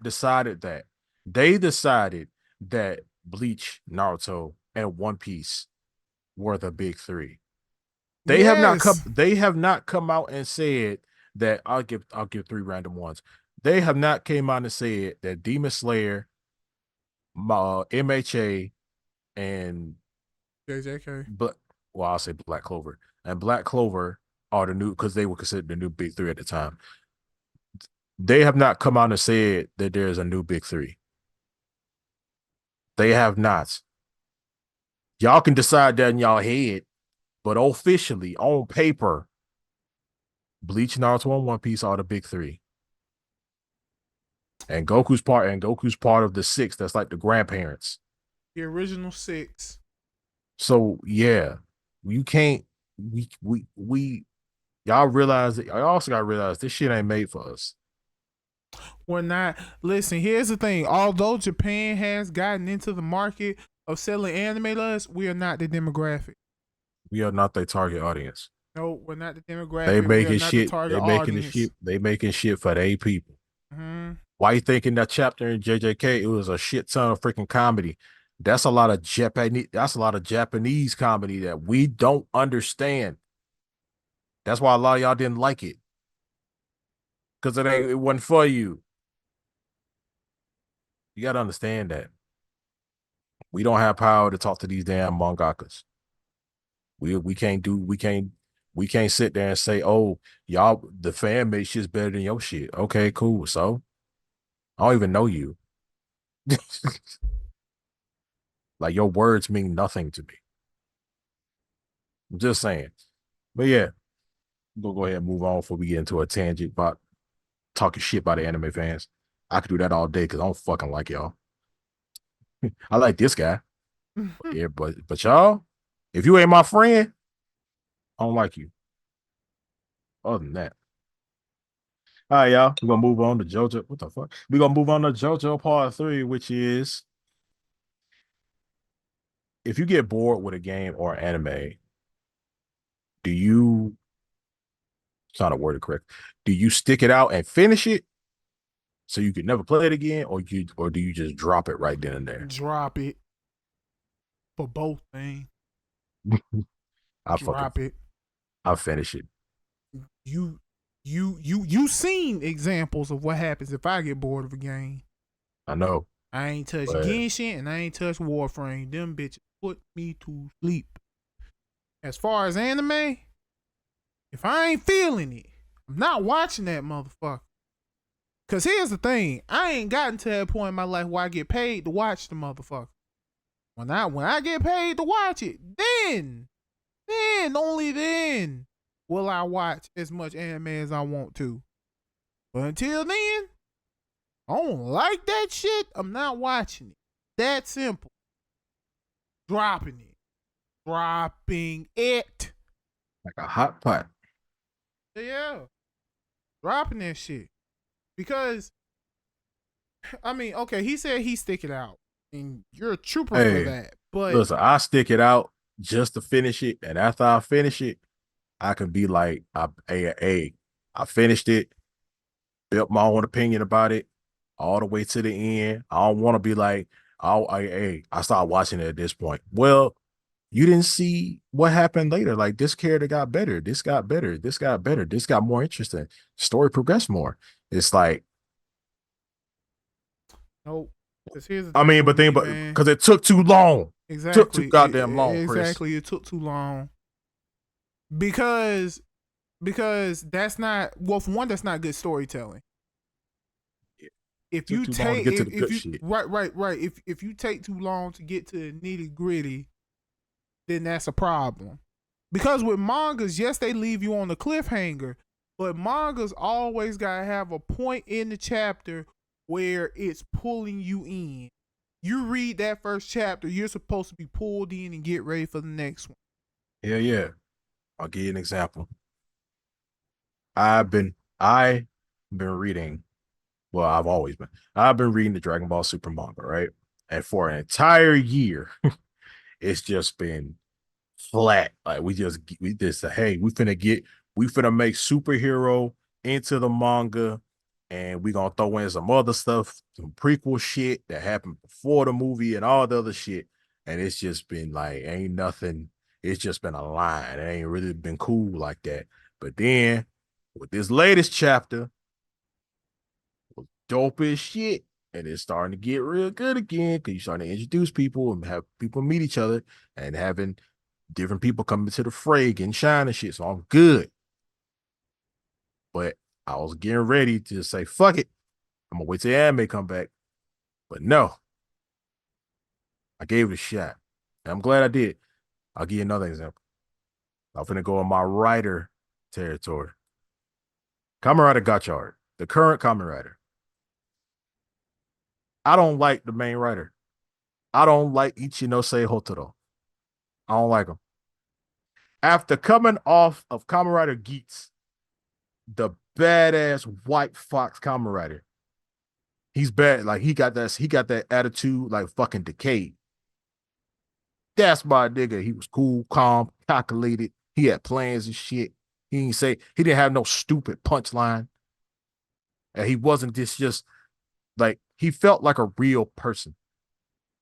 decided that. They decided that Bleach, Naruto, and One Piece were the big three. They have not come. Yes. They have not come out and said that. I'll give three random ones. They have not came out and said that Demon Slayer, MHA, and JJK. I'll say Black Clover and Black Clover are the new, because they were considered the new big three at the time. They have not come out and said that there's a new big three. They have not. Y'all can decide that in y'all head, but officially on paper, Bleach, Naruto, and One Piece are the big three. And Goku's part of the six. That's like the grandparents. The original six. So yeah, you can't. We y'all realize that. I also gotta realize this shit ain't made for us. We're not. Listen, here's the thing. Although Japan has gotten into the market of selling anime to us, we are not the demographic. We are not their target audience. No, we're not the demographic. They We are making not shit. the target They making the audience. shit. They making shit for their people. Mm-hmm. Why you thinking that chapter in JJK it was a shit ton of freaking comedy? That's a lot of Japanese. That's a lot of Japanese comedy that we don't understand. That's why a lot of y'all didn't like it, because it wasn't for you. You got to understand that we don't have power to talk to these damn mangakas. We can't sit there and say, oh, y'all, the fan base shit's better than your shit. Okay, cool. So I don't even know you. Like, your words mean nothing to me. I'm just saying. But yeah, we'll go ahead and move on before we get into a tangent about talking shit about the anime fans. I could do that all day because I don't fucking like y'all. I like this guy. Yeah, but y'all, if you ain't my friend, I don't like you. Other than that. All right, y'all. We're gonna move on to JoJo. What the fuck? We're gonna move on to JoJo Part 3, which is, if you get bored with a game or anime, do you, it's not a word correct, do you stick it out and finish it so you can never play it again, or do you just drop it right then and there? Drop it for both things. Drop it. I'll finish it. You seen examples of what happens if I get bored of a game. I know. I ain't touched Genshin and I ain't touched Warframe. Them bitches put me to sleep. As far as anime, if I ain't feeling it, I'm not watching that motherfucker. Cause here's the thing, I ain't gotten to that point in my life where I get paid to watch the motherfucker. When I get paid to watch it, then only then will I watch as much anime as I want to. But until then, I don't like that shit. I'm not watching it. That simple. Dropping it. Dropping it. Like a hot pot. Yeah. Dropping that shit. Because, I mean, okay, he said he stick it out. And you're a trooper for that. But listen, I stick it out just to finish it. And after I finish it, I can be like, I finished it, built my own opinion about it all the way to the end. I don't want to be like, I started watching it at this point. Well, you didn't see what happened later. Like, this character got better. This got better. This got better. This got more interesting. Story progressed more. It's like, nope. Here's the I mean, but because it took too long. Exactly. Took too goddamn long. Exactly. Chris. It took too long. Because that's not, well, for one, that's not good storytelling. If Took you too long to take get to the if good you shit. right. If you take too long to get to the nitty gritty, then that's a problem. Because with mangas, yes, they leave you on the cliffhanger, but mangas always gotta have a point in the chapter where it's pulling you in. You read that first chapter, you're supposed to be pulled in and get ready for the next one. Yeah, yeah. I'll give you an example. I've been reading. Well, I've always been. I've been reading the Dragon Ball Super manga, right? And for an entire year, it's just been flat. Like we just say, hey, we finna make superhero into the manga, and we gonna throw in some other stuff, some prequel shit that happened before the movie and all the other shit. And it's just been like ain't nothing. It's just been a line. It ain't really been cool like that. But then with this latest chapter, was dope as shit. And it's starting to get real good again because you're starting to introduce people and have people meet each other and having different people coming to the fray, getting shine and shit. So I'm good. But I was getting ready to say, fuck it. I'm gonna wait till the anime come back. But no, I gave it a shot. And I'm glad I did. I'll give you another example. I'm gonna go on my writer territory. Kamen Rider Gotchard, the current Kamen Rider. I don't like the main writer. I don't like Ichinose Hotaro. I don't like him. After coming off of Kamen Rider Geats, the badass white fox Kamen Rider, he's bad. Like he got that attitude like fucking Decay. That's my nigga. He was cool, calm, calculated. He had plans and shit. He didn't have no stupid punchline. And he wasn't just like he felt like a real person.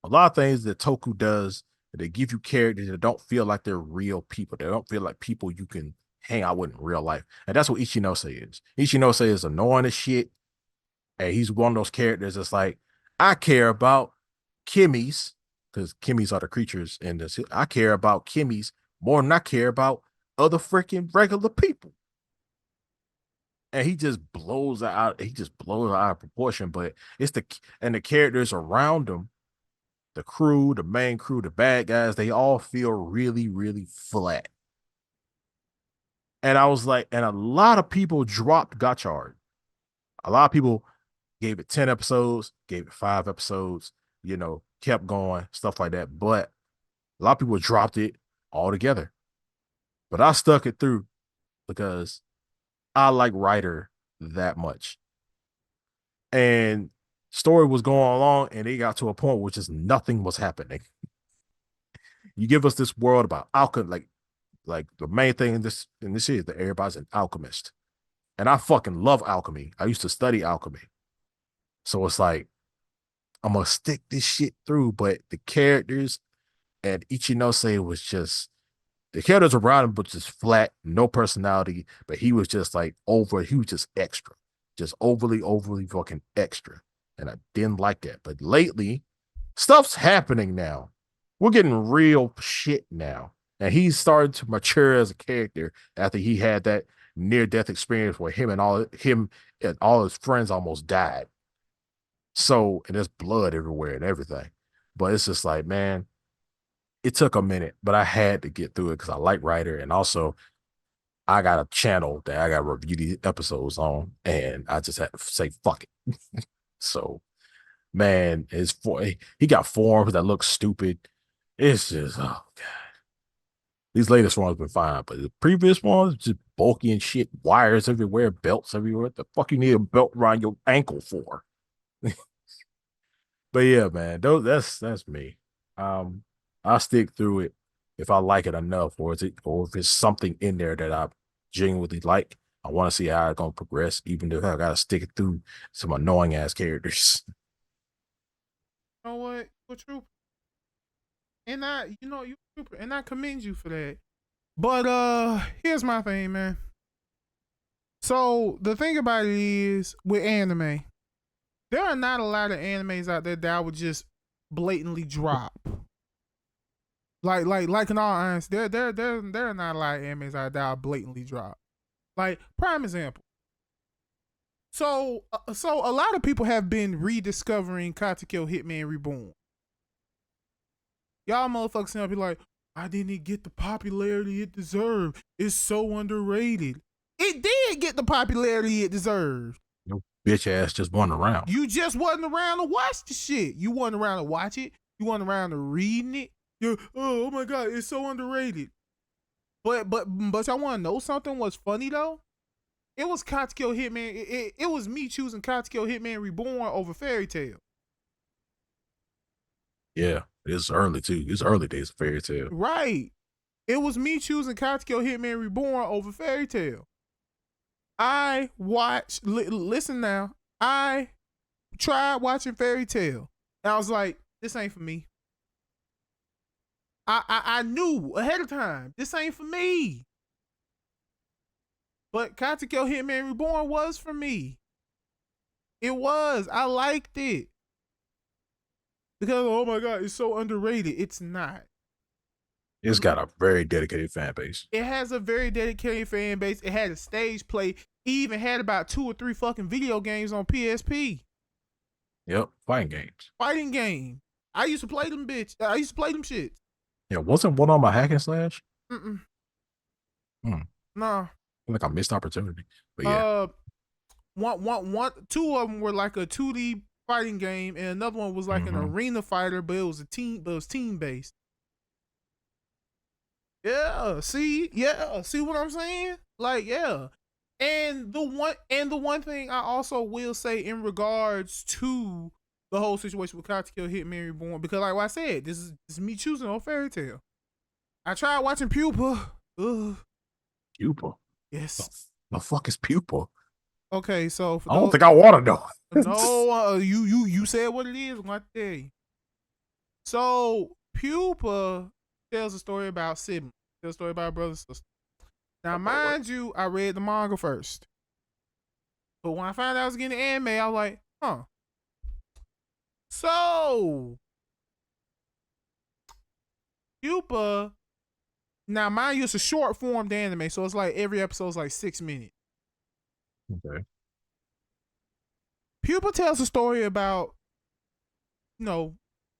A lot of things that Toku does, they give you characters that don't feel like they're real people. They don't feel like people you can hang out with in real life. And that's what Ichinose is. Ichinose is annoying as shit. And he's one of those characters that's like, I care about Kimmy's, because Kimmy's are the creatures in this. I care about Kimmy's more than I care about other freaking regular people. And he just blows out of proportion. But it's the characters around him, the crew, the main crew, the bad guys, they all feel really, really flat. And I was like, and a lot of people dropped Gotchard. A lot of people gave it 10 episodes, gave it 5 episodes, kept going, stuff like that. But a lot of people dropped it altogether. But I stuck it through because I like Ryder that much. And story was going along and they got to a point where just nothing was happening. You give us this world about alchemy, like the main thing in this is that everybody's an alchemist. And I fucking love alchemy. I used to study alchemy. So it's like I'm gonna stick this shit through, but the characters and Ichinose was just the characters around him was just flat, no personality, but he was just like he was just extra, just overly fucking extra. And I didn't like that. But lately, stuff's happening now. We're getting real shit now. And he's starting to mature as a character after he had that near death experience where him and all his friends almost died. So, and there's blood everywhere and everything. But it's just like, man, it took a minute, but I had to get through it because I like Ryder. And also, I got a channel that I got to review these episodes on. And I just had to say, fuck it. So, man, he got forms that look stupid. It's just, oh, God. These latest ones been fine, but the previous ones just bulky and shit, wires everywhere, belts everywhere. What the fuck you need a belt around your ankle for? But yeah, man, that's me. Um, I'll stick through it if I like it enough, or if it's something in there that I genuinely like. I want to see how it's gonna progress, even if I gotta stick it through some annoying ass characters. You know what? You're a trooper. And you trooper, and I commend you for that. But here's my thing, man. So the thing about it is with anime, there are not a lot of animes out there that I would just blatantly drop. Like in all honesty, there are not a lot of animes out there that I blatantly drop. Like prime example, So a lot of people have been rediscovering Katekyo Hitman Reborn. Y'all motherfuckers now be like, I didn't get the popularity it deserved. It's so underrated. It did get the popularity it deserved. Your bitch ass just went around. You just wasn't around to watch the shit. You wasn't around to watch it. You wasn't around to reading it. You're, oh my god, it's so underrated. But y'all want to know something? What's funny though? It was Katekyo Hitman. It was me choosing Katekyo Hitman Reborn over Fairy Tail. Yeah, it's early too. It's early days of Fairy Tail. Right. It was me choosing Katekyo Hitman Reborn over Fairy Tail. I watched. Listen now. I tried watching Fairy Tail, and I was like, "This ain't for me." I knew ahead of time this ain't for me. But Katekyo Hitman Reborn was for me. It was. I liked it. Because, oh my god, it's so underrated. It's not. It's got a very dedicated fan base. It has a very dedicated fan base. It had a stage play. It even had about 2 or 3 fucking video games on PSP. Yep, fighting games. Fighting game. I used to play them, bitch. I used to play them shits. Yeah, wasn't one on my hack and slash? Mm-mm. Hmm. Nah. Like a missed opportunity. But yeah. Two of them were like a 2D fighting game, and another one was like an arena fighter, but it was a team, but it was team based. Yeah, see what I'm saying? Like, yeah. And the one thing I also will say in regards to the whole situation with Katekyo Hitman Reborn, because like what I said, this is me choosing on Fairy Tail. I tried watching Pupa. Ugh. Pupa? Yes. The fuck is Pupa? Okay, so I don't think I want to know. No, you said what it is. I'm going to tell you. So Pupa tells a story about siblings. Tells a story about a brother and sister. Now, mind you, I read the manga first. But when I found out I was getting the anime, I was like, huh. So, Pupa, now mind you, it's a short formed anime, so it's like every episode's like 6 minutes. Okay. Pupa tells a story about,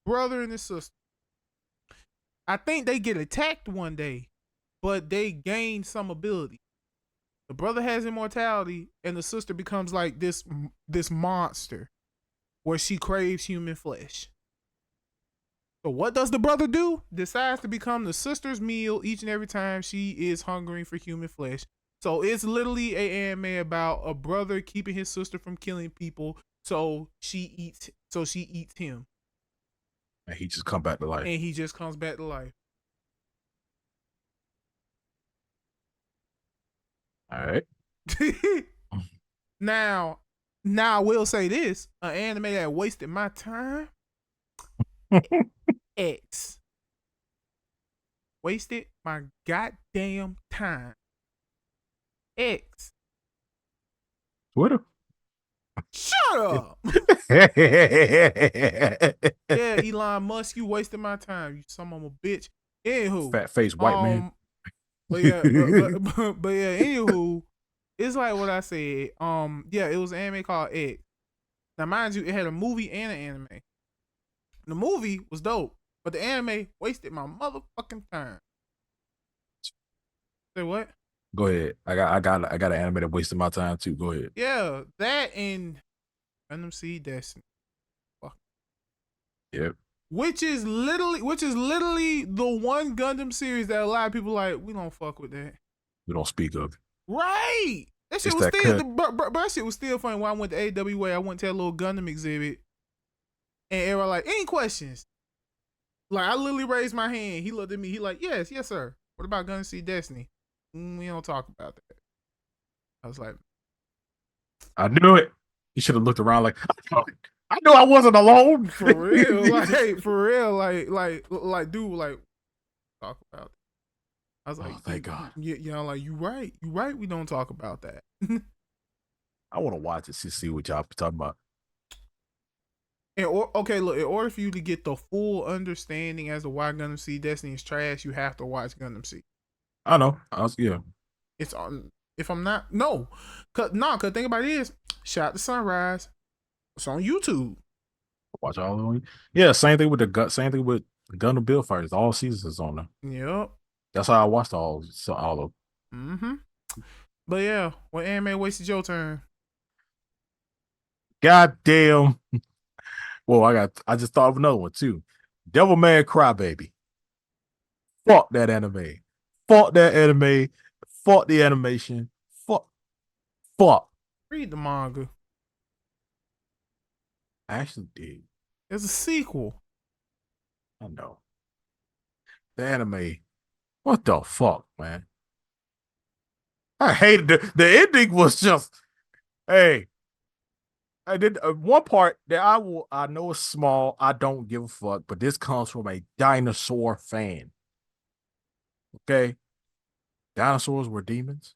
brother and his sister. I think they get attacked one day, but they gain some ability. The brother has immortality, and the sister becomes like this monster where she craves human flesh. So what does the brother do? Decides to become the sister's meal each and every time she is hungering for human flesh. So it's literally a anime about a brother keeping his sister from killing people, so she eats him. And he just come back to life. And he just comes back to life. All right. Now I will say this: an anime that wasted my time. X. Wasted my goddamn time. X. Twitter. Shut up. Yeah, Elon Musk, you wasted my time. You son of a bitch. Anywho, fat face white man. But yeah, but yeah. Anywho, it's like what I said. Yeah, it was an anime called X. Now, mind you, it had a movie and an anime. The movie was dope, but the anime wasted my motherfucking time. Say what? Go ahead. I got an anime that wasted my time too. Go ahead. Yeah, that and Gundam Seed Destiny. Fuck. Yep. Which is literally the one Gundam series that a lot of people like. We don't fuck with that. We don't speak of it. Right. That shit was still, that shit was still funny. When I went to AWA, I went to that little Gundam exhibit, and everyone like, any questions? Like, I literally raised my hand. He looked at me. He like, yes, sir. What about Gundam Seed Destiny? We don't talk about that. I was like, I knew it. You should have looked around like, I knew I wasn't alone. For real, like, dude, like, talk about it. I was like, oh, thank God. Yeah, like, you right. We don't talk about that. I want to watch it to see what y'all talking about. Okay, look, in order for you to get the full understanding as to why Gundam Seed Destiny is trash, you have to watch Gundam Seed. I know. Yeah. It's on. If I'm not, no, cause think about it is, Shout to Sunrise. It's on YouTube. Watch all of them. Yeah, same thing with the gut. Same thing with Gun and Bill fighters. All seasons on there. Yep. That's how I watched all of. Mm-hmm. But yeah, what anime wasted your turn? God damn. Well, I just thought of another one too. Devilman Crybaby. Fuck that anime. Fuck that anime. Fuck the animation. Fuck. Fuck. Read the manga. I actually did. There's a sequel. I know. The anime. What the fuck, man? I hated the ending was just, hey, I did one part that I know is small. I don't give a fuck, but this comes from a dinosaur fan. Okay, dinosaurs were demons.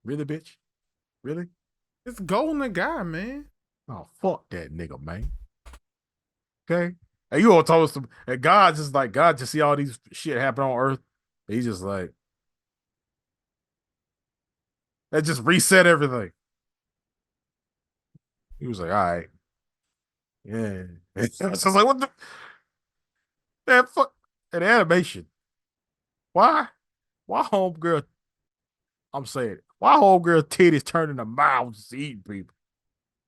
Really, bitch? Really? It's Golden the guy, man. Oh, fuck that nigga, man. Okay, and you all told us to, and God just see all these shit happen on Earth. He's just like that, just reset everything. He was like, all right, yeah. I was like, what the man? Fuck an animation. Why? Why homegirl? I'm saying it. Why homegirl titties turning to mouths to eat people?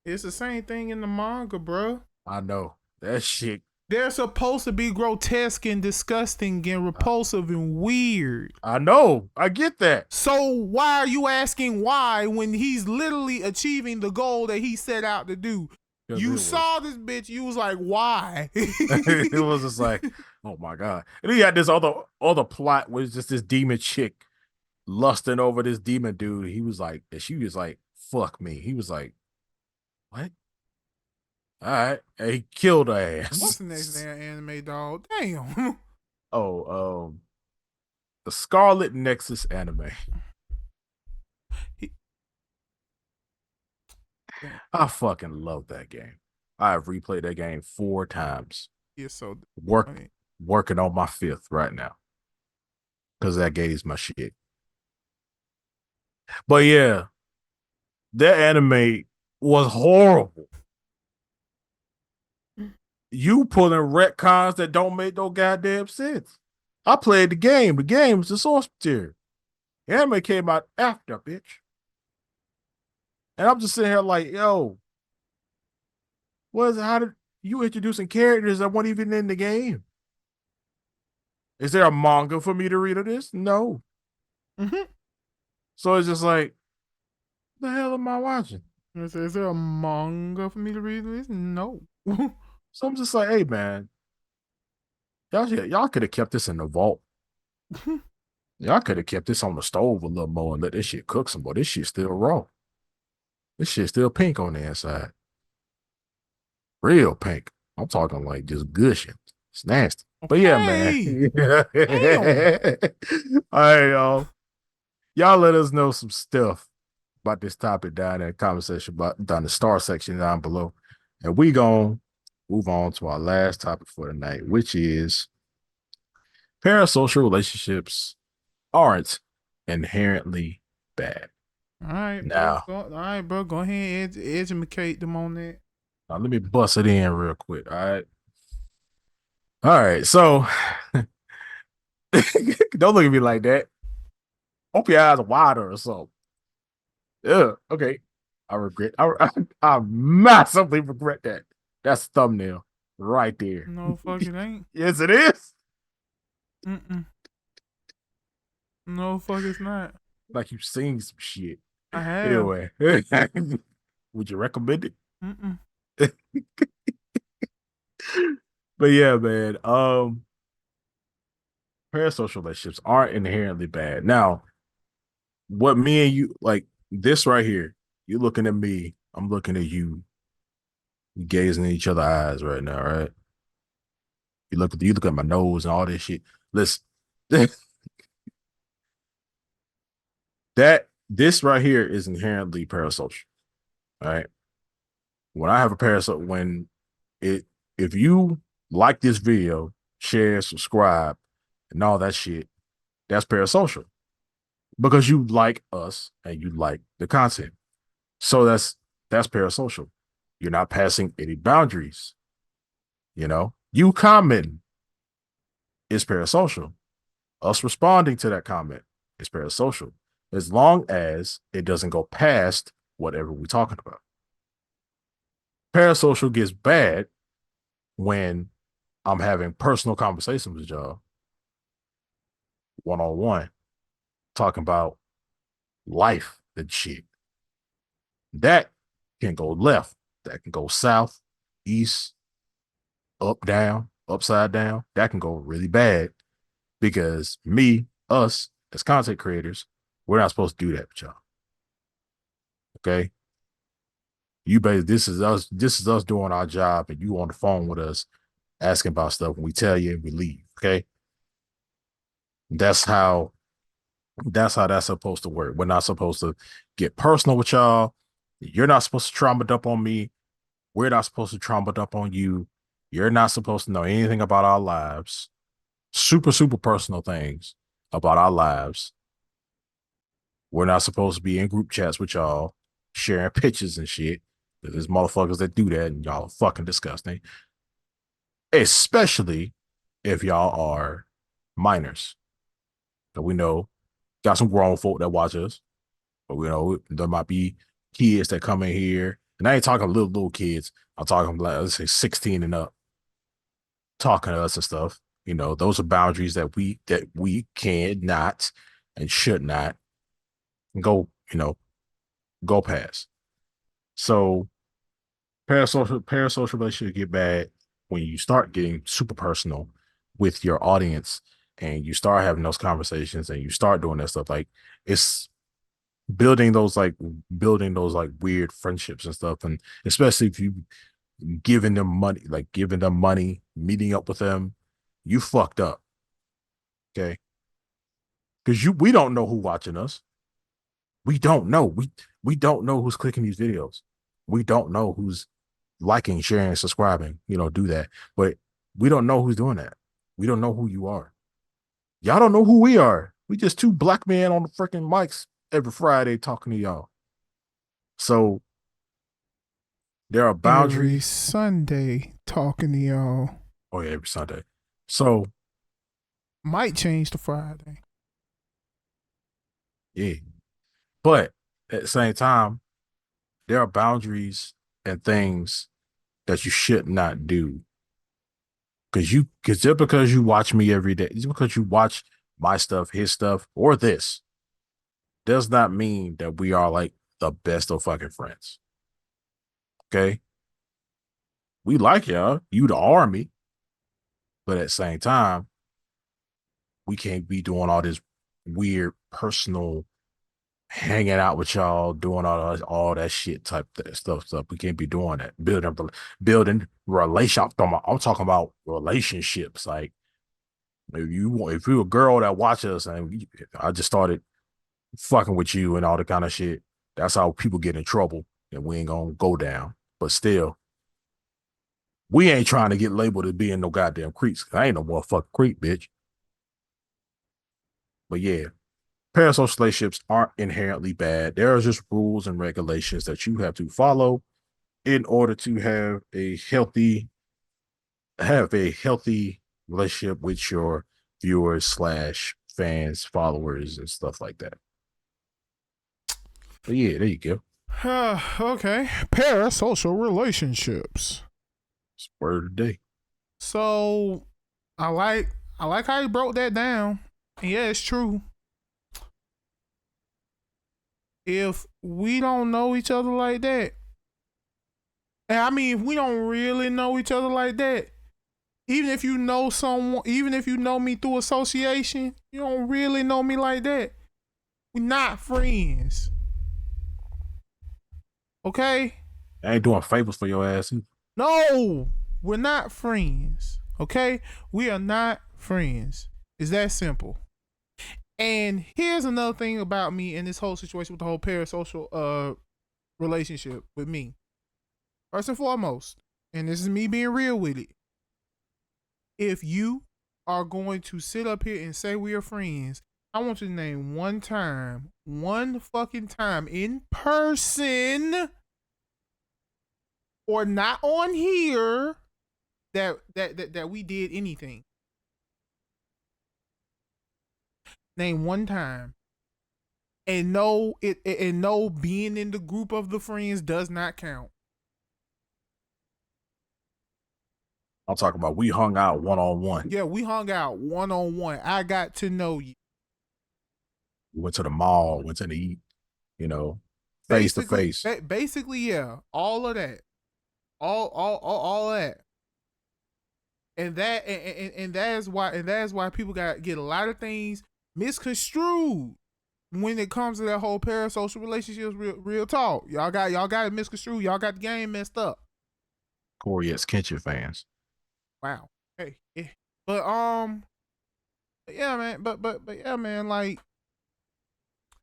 It's the same thing in the manga, bro. I know that shit. They're supposed to be grotesque and disgusting and repulsive and weird. I know. I get that. So why are you asking why when he's literally achieving the goal that he set out to do? You saw this bitch, you was like, why? It was just like, oh my god. And then he had this other plot where it's just this demon chick lusting over this demon dude. He was like, and she was like, fuck me. He was like, what? All right. And he killed her ass. What's the next damn anime, dog? Damn. Oh, the Scarlet Nexus anime. I fucking love that game. I have replayed that game 4 times. Yeah, so Working on my 5th right now. Because that game's my shit. But yeah, that anime was horrible. You pulling retcons that don't make no goddamn sense. I played the game. The game was the source material. The anime came out after, bitch. And I'm just sitting here like, yo, how did you introducing characters that weren't even in the game? Is there a manga for me to read of this? No. Mm-hmm. So it's just like, the hell am I watching? Is there a manga for me to read this? No. So I'm just like, hey man, y'all could have kept this in the vault. Y'all could have kept this on the stove a little more and let this shit cook some more. This shit's still raw. This shit's still pink on the inside. Real pink. I'm talking like just gushing. It's nasty. But yeah, man. All right, y'all let us know some stuff about this topic down in the comment section, down the star section down below. And we gonna move on to our last topic for the night, which is parasocial relationships aren't inherently bad. All right, Now, bro. Go ahead and educate them on that. now let me bust it in real quick. All right. So don't look at me like that. Open your eyes wider or something. Yeah. Okay. I massively regret that. That's thumbnail right there. No, fuck it ain't. Yes, it is. Mm-mm. No, fuck it's not. Like you've seen some shit. I have. Anyway, would you recommend it? Mm-mm. But yeah, man. Parasocial relationships aren't inherently bad. Now, what me and you like this right here, you looking at me, I'm looking at you, we gazing in each other's eyes right now, right? You look at my nose and all this shit. Listen, this right here is inherently parasocial. All right. When I have a parasocial, if you like this video, share, subscribe, and all that shit, that's parasocial. Because you like us and you like the content. So that's That's parasocial. You're not passing any boundaries. You comment is parasocial. Us responding to that comment is parasocial, as long as it doesn't go past whatever we're talking about. Parasocial gets bad when I'm having personal conversations with y'all, one on one, talking about life and shit. That can go left. That can go south, east, up, down, upside down. That can go really bad because us as content creators, we're not supposed to do that with y'all. Okay. This is us doing our job, and you on the phone with us asking about stuff, and we tell you and we leave. Okay. That's how that's supposed to work. We're not supposed to get personal with y'all. You're not supposed to trauma dump on me. We're not supposed to trauma dump on you. You're not supposed to know anything about our lives. Super, super personal things about our lives. We're not supposed to be in group chats with y'all, sharing pictures and shit. There's motherfuckers that do that, and y'all are fucking disgusting. Especially if y'all are minors. That we know got some grown folk that watch us, but we know there might be kids that come in here, and I ain't talking little kids. I'm talking like, let's say 16 and up, talking to us and stuff. Those are boundaries that we cannot and should not go, go past. So parasocial relationships get bad when you start getting super personal with your audience, and you start having those conversations, and you start doing that stuff. Like, it's building those weird friendships and stuff. And especially if you giving them money, meeting up with them, you fucked up. Okay. Because we don't know who watching us. We don't know. We don't know who's clicking these videos. We don't know who's liking, sharing, subscribing. Do that. But we don't know who's doing that. We don't know who you are. Y'all don't know who we are. We just two black men on the freaking mics every Friday talking to y'all. So there are Every boundaries. Sunday talking to y'all. Oh yeah, every Sunday. So Might change to Friday. yeah. But at the same time, there are boundaries and things that you should not do. Because just because you watch me every day, just because you watch my stuff, his stuff, or this, does not mean that we are like the best of fucking friends. Okay. We like y'all, you the army, but at the same time, we can't be doing all this weird personal hanging out with y'all, doing all that shit type stuff. We can't be doing that. Building relationships. I'm talking about relationships. Like, if you're a girl that watches us, and I just started fucking with you and all the kind of shit, that's how people get in trouble, and we ain't gonna go down. But still, we ain't trying to get labeled as being no goddamn creeps. I ain't no motherfucking creep, bitch. But yeah, parasocial relationships aren't inherently bad. There are just rules and regulations that you have to follow in order to have a healthy relationship with your viewers slash fans, followers, and stuff like that. But yeah, there you go. Okay. Parasocial relationships. It's word of the day. So I like how you broke that down. Yeah, it's true. If we don't know each other like that, and I mean, if we don't really know each other like that, even if you know someone, even if you know me through association, you don't really know me like that. We're not friends. Okay? I ain't doing favors for your ass either. No, we're not friends. Okay? We are not friends. It's that simple. And here's another thing about me in this whole situation with the whole parasocial relationship with me. First and foremost, and this is me being real with it. If you are going to sit up here and say we are friends, I want you to name one fucking time in person or not on here that we did anything. Name one time. And no, being in the group of the friends does not count. I'm talking about we hung out one on one. Yeah, we hung out one on one. I got to know you. We went to the mall, went to the eat, face to face. Basically, yeah, all of that, all of that, and that is why people get a lot of things misconstrued when it comes to that whole parasocial relationships. Real talk, y'all got it misconstrued. Y'all got the game messed up. Corey as Kenshin fans. Wow. Hey, yeah. But yeah, man. But yeah, man. Like,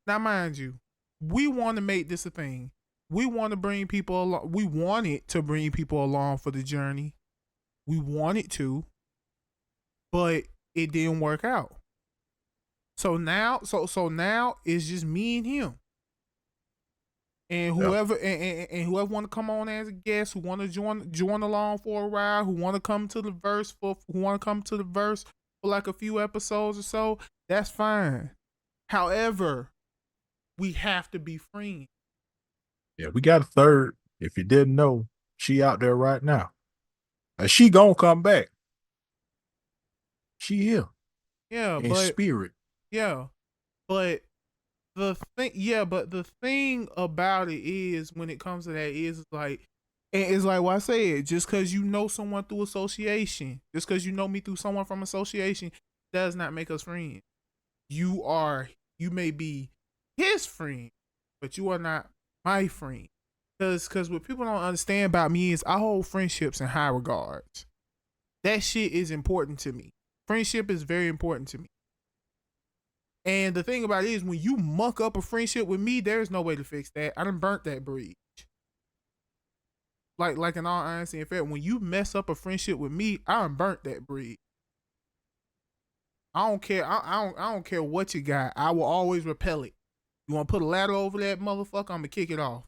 now, mind you, we want to make this a thing. We want to bring people along. We wanted to bring people along for the journey. We wanted to, but it didn't work out. So now, so now it's just me and him. And whoever and whoever want to come on as a guest, who want to join along for a ride, who want to come to the verse for like a few episodes or so, that's fine. However, we have to be friends. Yeah, we got a third. If you didn't know, she out there right now. And she gonna come back. She here. Yeah, in but spirit. Yeah. But the thing about it is, when it comes to that, is like, and it's like what I said, just because you know someone through association, just because you know me through someone from association, does not make us friends. You may be his friend, but you are not my friend. Because what people don't understand about me is I hold friendships in high regards. That shit is important to me. Friendship is very important to me. And the thing about it is, when you muck up a friendship with me, there's no way to fix that. I done burnt that bridge. Like in all honesty and fair, when you mess up a friendship with me, I done burnt that bridge. I don't care. I don't care what you got. I will always repel it. You want to put a ladder over that motherfucker? I'm gonna kick it off.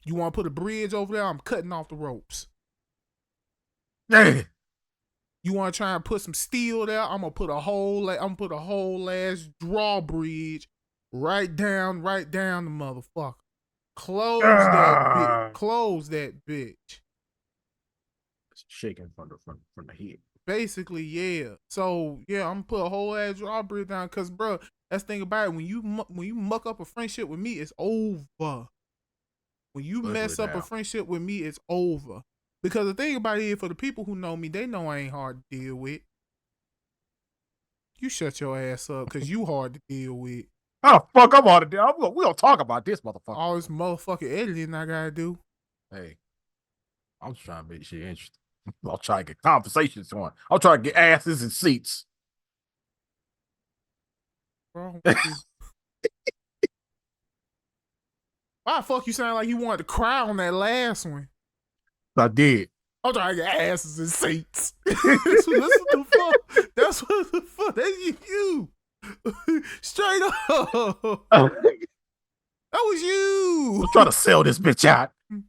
You want to put a bridge over there? I'm cutting off the ropes. You want to try and put some steel there? I'm gonna put a whole ass drawbridge right down the motherfucker. Close that bitch. Shaking from the head. Basically, yeah. So yeah, I'm gonna put a whole ass drawbridge down, because, bro, that's the thing about it. When you muck up a friendship with me, it's over. When you mess up a friendship with me, it's over. Because the thing about it is, for the people who know me, they know I ain't hard to deal with. You shut your ass up, because you hard to deal with. Oh, fuck, I'm hard to deal. We gonna talk about this motherfucker. All this motherfucking editing I gotta do. Hey, I'm just trying to make shit interesting. I'll try to get conversations going. I'll try to get asses and seats. Bro, why the fuck you sound like you wanted to cry on that last one? I did. I'm trying to get asses and seats. That's what the fuck. That's what the fuck. That's you. Straight up. That was you. I'm trying to sell this bitch out. It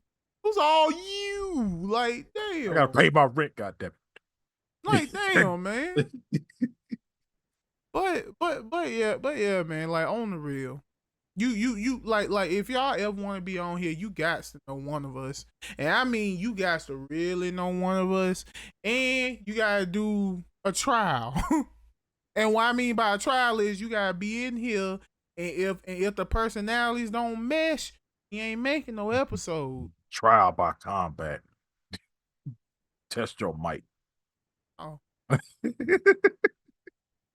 was all you. Like, damn. I gotta pay my rent, goddamn. Like, damn, man. But yeah, man. Like, on the real, you like if y'all ever want to be on here, you got to know one of us, and I mean, you got to really know one of us, and you gotta do a trial. And what I mean by a trial is, you gotta be in here, and if the personalities don't mesh, you ain't making no episode. Trial by combat. Test your might. Oh. Because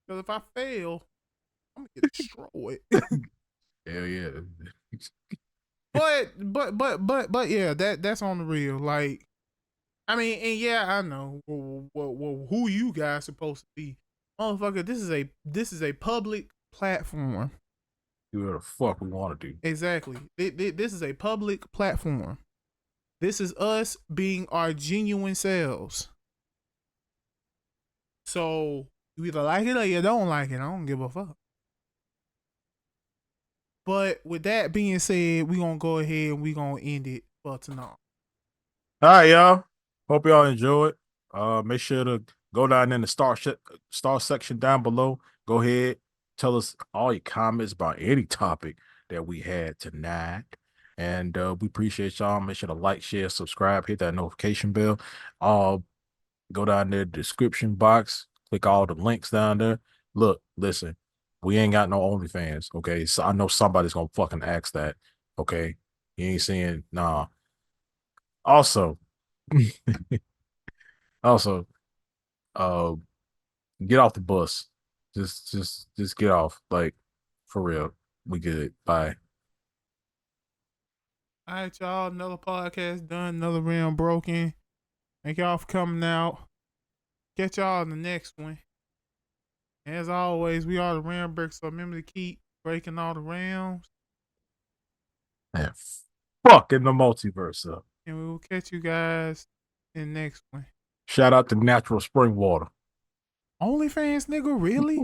if I fail, I'm gonna get destroyed. Hell yeah. but yeah, that's on the real. Like, I mean, and yeah, I know. Well, who you guys supposed to be, motherfucker? This is a public platform. Do whatever the fuck we want to do. Exactly. This is a public platform. This is us being our genuine selves. So you either like it or you don't like it. I don't give a fuck. But with that being said, we gonna go ahead and we gonna end it for tonight. All right, y'all. Hope y'all enjoy it. Make sure to go down in the star section down below. Go ahead, tell us all your comments about any topic that we had tonight. And we appreciate y'all. Make sure to like, share, subscribe, hit that notification bell. Go down there, description box, click all the links down there. Look, listen, we ain't got no OnlyFans, okay? So I know somebody's gonna fucking ask that, okay? You ain't saying nah. Also, also, uh, get off the bus. Just get off. Like, for real. We good. Bye. All right, y'all. Another podcast done. Another round broken. Thank y'all for coming out. Catch y'all in the next one. As always, we are the round breakers, so remember to keep breaking all the rounds. And fucking the multiverse up. And we will catch you guys in the next one. Shout out to Natural Spring Water. OnlyFans, nigga, really?